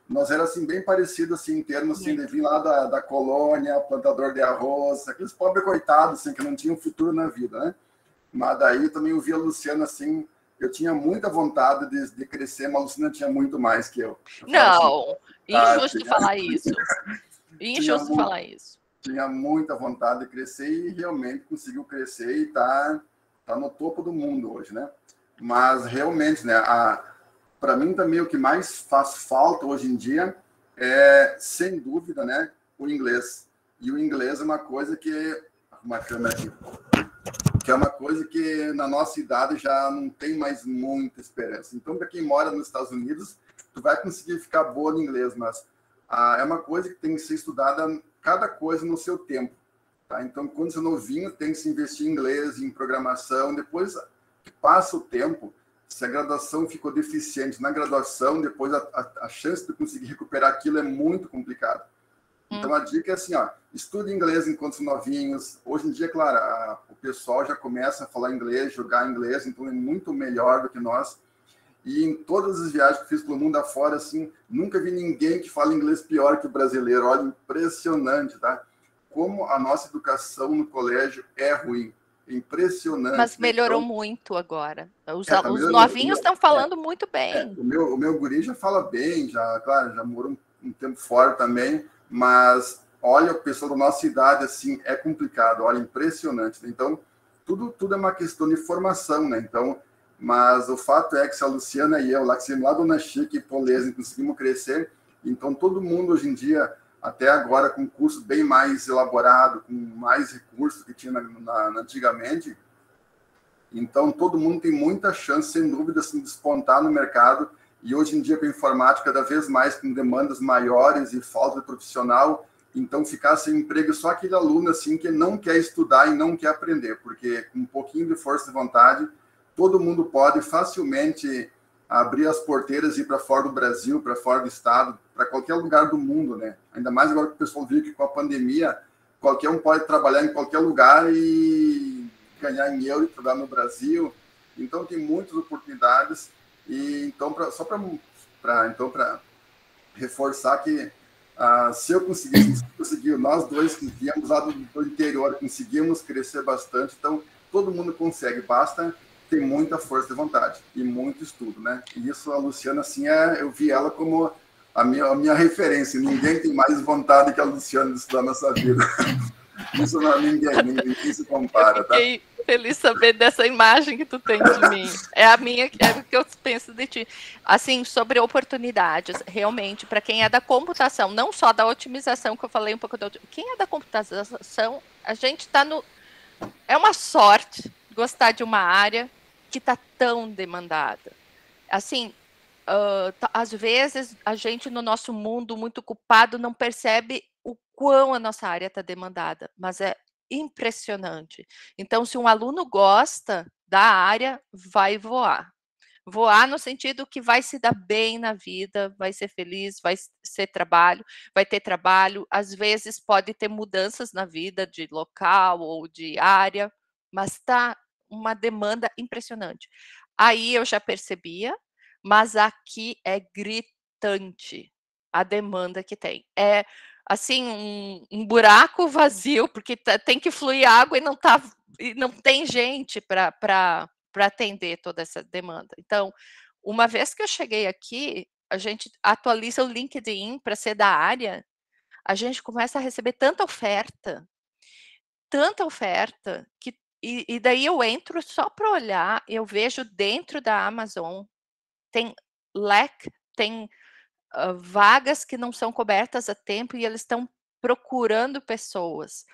nós era assim, bem parecido assim, em termos assim, de vir lá da colônia, plantador de arroz, aqueles pobres coitados assim, que não tinham futuro na vida, né? Mas daí eu também ouvia a Luciana assim, eu tinha muita vontade de crescer, mas a Luciana tinha muito mais que eu. Não, injusto falar isso. Injusto falar isso. Tinha muita vontade de crescer e realmente conseguiu crescer e tá no topo do mundo hoje, né? Mas realmente, né, para mim também o que mais faz falta hoje em dia é, sem dúvida, né, o inglês. E o inglês é uma coisa que... Uma câmera aqui. Que é uma coisa que na nossa idade já não tem mais muita esperança. Então, para quem mora nos Estados Unidos, tu vai conseguir ficar boa no inglês, mas é uma coisa que tem que ser estudada cada coisa no seu tempo. Tá? Então, quando você é novinho, tem que se investir em inglês, em programação. Depois que passa o tempo, se a graduação ficou deficiente na graduação, depois a chance de conseguir recuperar aquilo é muito complicado. Então, a dica é assim, ó, estude inglês enquanto são novinhos. Hoje em dia, claro, o pessoal já começa a falar inglês, jogar inglês, então é muito melhor do que nós. E em todas as viagens que fiz pelo mundo afora, assim, nunca vi ninguém que fala inglês pior que o brasileiro. Olha, impressionante, tá? Como a nossa educação no colégio é ruim. Impressionante. Mas melhorou muito agora. Os novinhos estão falando muito bem. O meu guri já fala bem, já, claro, já morou um tempo fora também, mas olha, o pessoal da nossa idade, assim, é complicado, olha, impressionante. Então, tudo é uma questão de formação, né? Então, mas o fato é que se a Luciana e eu, lá Dona Chica e Polese, conseguimos crescer, então todo mundo hoje em dia, até agora, com curso bem mais elaborado, com mais recursos que tinha antigamente, então todo mundo tem muita chance, sem dúvida, assim, de despontar no mercado. E hoje em dia, com a informática, cada vez mais com demandas maiores e falta de profissional, então ficar sem emprego só aquele aluno assim, que não quer estudar e não quer aprender, porque com um pouquinho de força de vontade, todo mundo pode facilmente abrir as porteiras e ir para fora do Brasil, para fora do estado, para qualquer lugar do mundo, né? Ainda mais agora que o pessoal viu que com a pandemia, qualquer um pode trabalhar em qualquer lugar e ganhar em euro e trabalhar no Brasil. Então, tem muitas oportunidades. E então, só para reforçar que se eu conseguir, nós dois que viemos lá do interior, conseguimos crescer bastante, então todo mundo consegue, basta ter muita força de vontade e muito estudo, né? E isso, a Luciana, assim, eu vi ela como a minha referência, ninguém tem mais vontade que a Luciana de estudar nessa vida. Isso não, ninguém se compara, tá? Feliz saber dessa imagem que tu tem de mim. É o que eu penso de ti. Assim, sobre oportunidades, realmente, para quem é da computação, não só da otimização, que eu falei um pouco da quem é da computação, a gente está no... É uma sorte gostar de uma área que está tão demandada. Assim, às vezes, a gente, no nosso mundo muito ocupado, não percebe o quão a nossa área está demandada, mas é impressionante. Então, se um aluno gosta da área, vai voar. Voar no sentido que vai se dar bem na vida, vai ser feliz, vai ter trabalho. Às vezes pode ter mudanças na vida de local ou de área, mas está uma demanda impressionante. Aí eu já percebia, mas aqui é gritante a demanda que tem. É assim, um buraco vazio, porque tem que fluir água e não tem gente para atender toda essa demanda. Então, uma vez que eu cheguei aqui, a gente atualiza o LinkedIn para ser da área, a gente começa a receber tanta oferta, que e daí eu entro só para olhar, eu vejo dentro da Amazon, tem tem vagas que não são cobertas a tempo e eles estão procurando pessoas.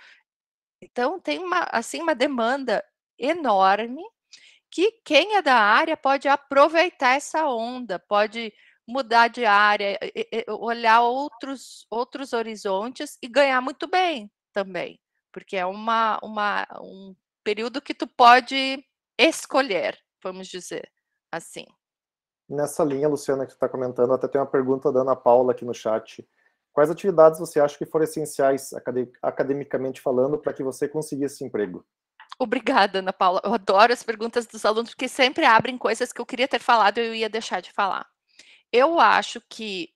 Então tem uma demanda enorme que quem é da área pode aproveitar essa onda, pode mudar de área, olhar outros horizontes e ganhar muito bem também, porque é um período que tu pode escolher, vamos dizer assim. Nessa linha, Luciana, que tu está comentando, até tem uma pergunta da Ana Paula aqui no chat. Quais atividades você acha que foram essenciais, academicamente falando, para que você conseguisse esse emprego? Obrigada, Ana Paula. Eu adoro as perguntas dos alunos, porque sempre abrem coisas que eu queria ter falado e eu ia deixar de falar. Eu acho que,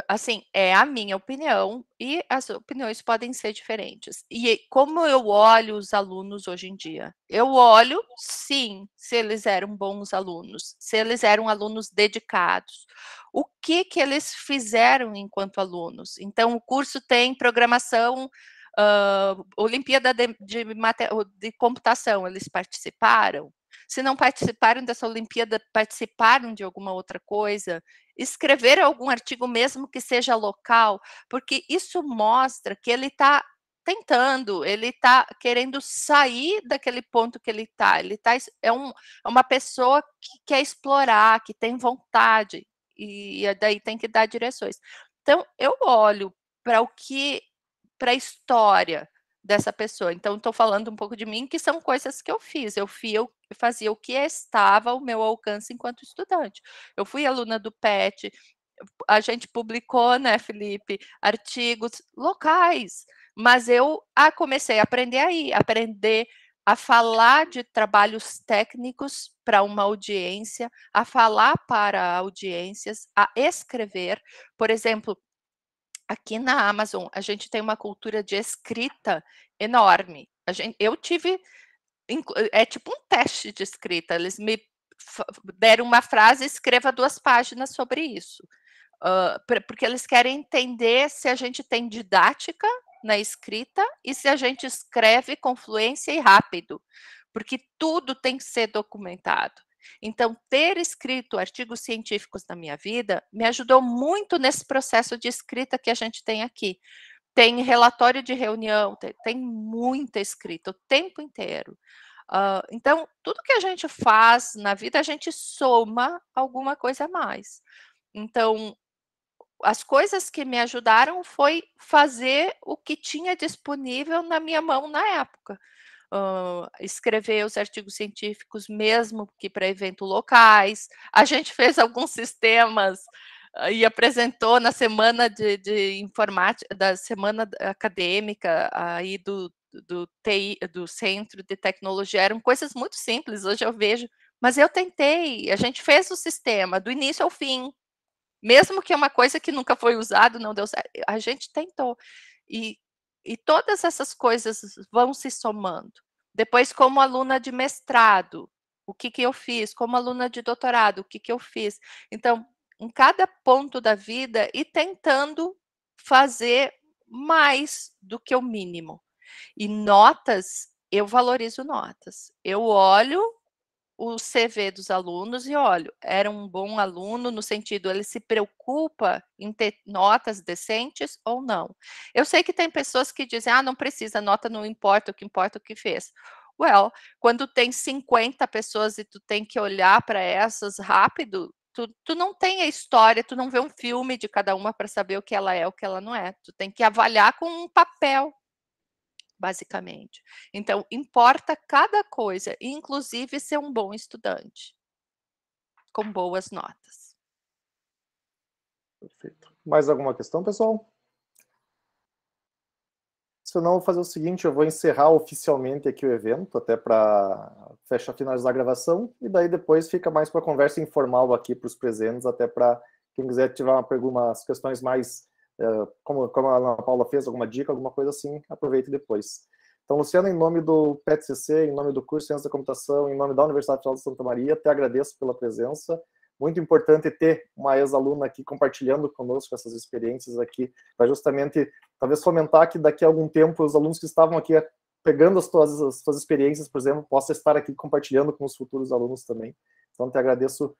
assim, é a minha opinião e as opiniões podem ser diferentes. E como eu olho os alunos hoje em dia? Eu olho, sim, se eles eram bons alunos, se eles eram alunos dedicados. O que eles fizeram enquanto alunos? Então, o curso tem programação, Olimpíada de computação, eles participaram? Se não participaram dessa Olimpíada, participaram de alguma outra coisa, escrever algum artigo mesmo que seja local, porque isso mostra que ele está tentando, ele está querendo sair daquele ponto que ele está. É uma pessoa que quer explorar, que tem vontade, e daí tem que dar direções. Então, eu olho para a história dessa pessoa. Então, estou falando um pouco de mim, que são coisas que eu fiz. Eu fazia o que estava ao meu alcance enquanto estudante. Eu fui aluna do PET, a gente publicou, né, Felipe, artigos locais, mas eu comecei a aprender a falar de trabalhos técnicos para uma audiência, a falar para audiências, a escrever. Por exemplo, aqui na Amazon, a gente tem uma cultura de escrita enorme. Eu tive, é tipo um teste de escrita, eles me deram uma frase, escreva 2 páginas sobre isso. Porque eles querem entender se a gente tem didática na escrita e se a gente escreve com fluência e rápido, porque tudo tem que ser documentado. Então, ter escrito artigos científicos na minha vida me ajudou muito nesse processo de escrita que a gente tem aqui. Tem relatório de reunião, tem muita escrita o tempo inteiro. Então, tudo que a gente faz na vida, a gente soma alguma coisa a mais. Então, as coisas que me ajudaram foi fazer o que tinha disponível na minha mão na época. Escrever os artigos científicos, mesmo que para eventos locais. A gente fez alguns sistemas e apresentou na semana de informática, da semana acadêmica aí do TI, do Centro de Tecnologia. Eram coisas muito simples, hoje eu vejo, mas eu tentei, a gente fez o sistema do início ao fim. Mesmo que é uma coisa que nunca foi usado, não deu certo, a gente tentou. E todas essas coisas vão se somando. Depois, como aluna de mestrado, o que eu fiz? Como aluna de doutorado, o que eu fiz? Então, em cada ponto da vida, e tentando fazer mais do que o mínimo. E notas, eu valorizo notas. Eu olho o CV dos alunos e olho, era um bom aluno no sentido, ele se preocupa em ter notas decentes ou não. Eu sei que tem pessoas que dizem, não precisa, nota não importa o que fez. Well, quando tem 50 pessoas e tu tem que olhar para essas rápido, tu não tem a história, tu não vê um filme de cada uma para saber o que ela é, o que ela não é. Tu tem que avaliar com um papel, basicamente. Então, importa cada coisa, inclusive ser um bom estudante, com boas notas. Perfeito. Mais alguma questão, pessoal? Se não, eu vou fazer o seguinte, eu vou encerrar oficialmente aqui o evento, até para finalizar a gravação, e daí depois fica mais para conversa informal aqui para os presentes, até para quem quiser tiver umas questões mais, como a Ana Paula fez, alguma dica, alguma coisa assim, aproveite depois. Então, Luciano, em nome do PET-CC, em nome do curso de Ciência da Computação, em nome da Universidade Federal de Santa Maria, te agradeço pela presença. Muito importante ter uma ex-aluna aqui compartilhando conosco essas experiências aqui, para justamente, talvez, fomentar que daqui a algum tempo os alunos que estavam aqui pegando as tuas experiências, por exemplo, possam estar aqui compartilhando com os futuros alunos também. Então, te agradeço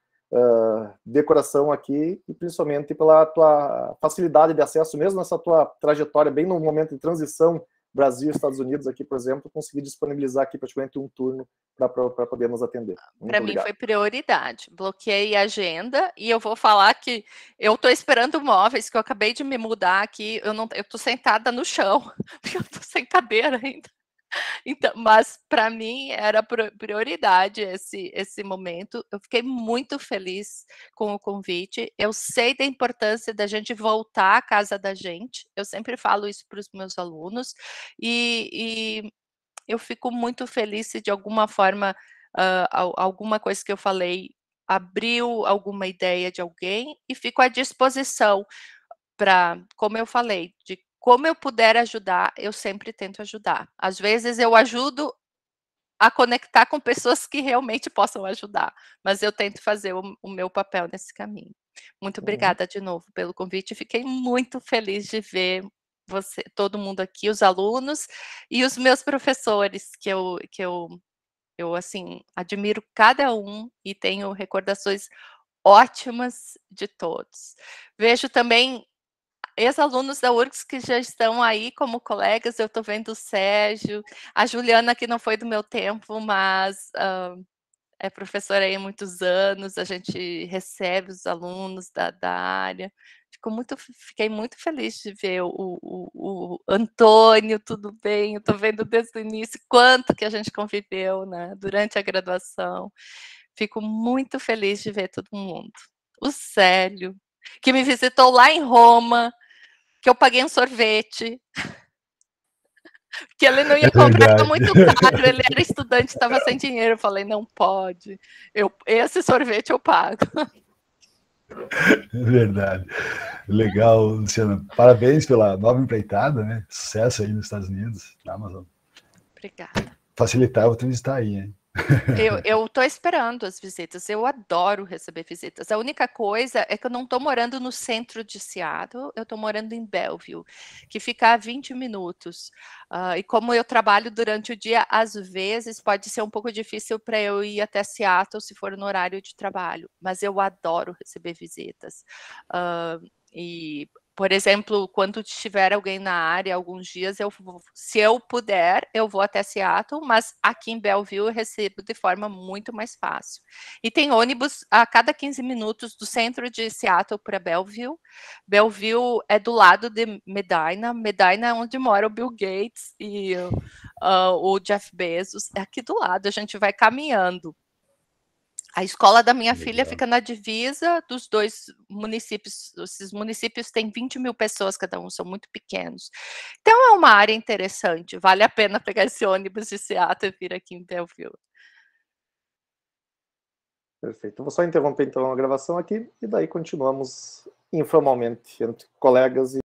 de coração aqui, e principalmente pela tua facilidade de acesso, mesmo nessa tua trajetória, bem no momento de transição Brasil e Estados Unidos aqui, por exemplo, consegui disponibilizar aqui praticamente um turno para poder nos atender. Para mim foi prioridade. Bloqueei a agenda e eu vou falar que eu estou esperando móveis, que eu acabei de me mudar aqui, eu estou sentada no chão, porque eu estou sem cadeira ainda. Então, mas para mim era prioridade esse momento. Eu fiquei muito feliz com o convite. Eu sei da importância da gente voltar à casa da gente. Eu sempre falo isso para os meus alunos e eu fico muito feliz se de alguma forma alguma coisa que eu falei abriu alguma ideia de alguém, e fico à disposição para, como eu falei, de como eu puder ajudar, eu sempre tento ajudar. Às vezes eu ajudo a conectar com pessoas que realmente possam ajudar, mas eu tento fazer o meu papel nesse caminho. Muito obrigada de novo pelo convite, fiquei muito feliz de ver todo mundo aqui, os alunos e os meus professores que eu Eu, assim, admiro cada um e tenho recordações ótimas de todos. Vejo também ex-alunos da URGS que já estão aí como colegas, eu estou vendo o Sérgio, a Juliana, que não foi do meu tempo, mas é professora aí há muitos anos, a gente recebe os alunos da área. Fiquei muito feliz de ver o Antônio, tudo bem, eu estou vendo desde o início quanto que a gente conviveu, né, durante a graduação. Fico muito feliz de ver todo mundo. O Célio, que me visitou lá em Roma, que eu paguei um sorvete, que ele não ia comprar, era muito caro, ele era estudante, estava sem dinheiro, eu falei, não pode, esse sorvete eu pago. É verdade. Legal, Luciana. Parabéns pela nova empreitada, né? Sucesso aí nos Estados Unidos, na Amazon. Obrigada. Facilitar, eu vou visitar aí, hein? Eu estou esperando as visitas, eu adoro receber visitas. A única coisa é que eu não estou morando no centro de Seattle, eu estou morando em Bellevue, que fica a 20 minutos. E como eu trabalho durante o dia, às vezes pode ser um pouco difícil para eu ir até Seattle se for no horário de trabalho, mas eu adoro receber visitas. Por exemplo, quando tiver alguém na área, alguns dias, se eu puder, eu vou até Seattle, mas aqui em Bellevue eu recebo de forma muito mais fácil. E tem ônibus a cada 15 minutos do centro de Seattle para Bellevue. Bellevue é do lado de Medina. Medina é onde mora o Bill Gates e o Jeff Bezos. É aqui do lado, a gente vai caminhando. A escola da minha filha fica na divisa dos dois municípios. Esses municípios têm 20 mil pessoas cada um, são muito pequenos. Então é uma área interessante, vale a pena pegar esse ônibus de Seattle e vir aqui em Bellevue. Perfeito. Eu vou só interromper então a gravação aqui e daí continuamos informalmente entre colegas e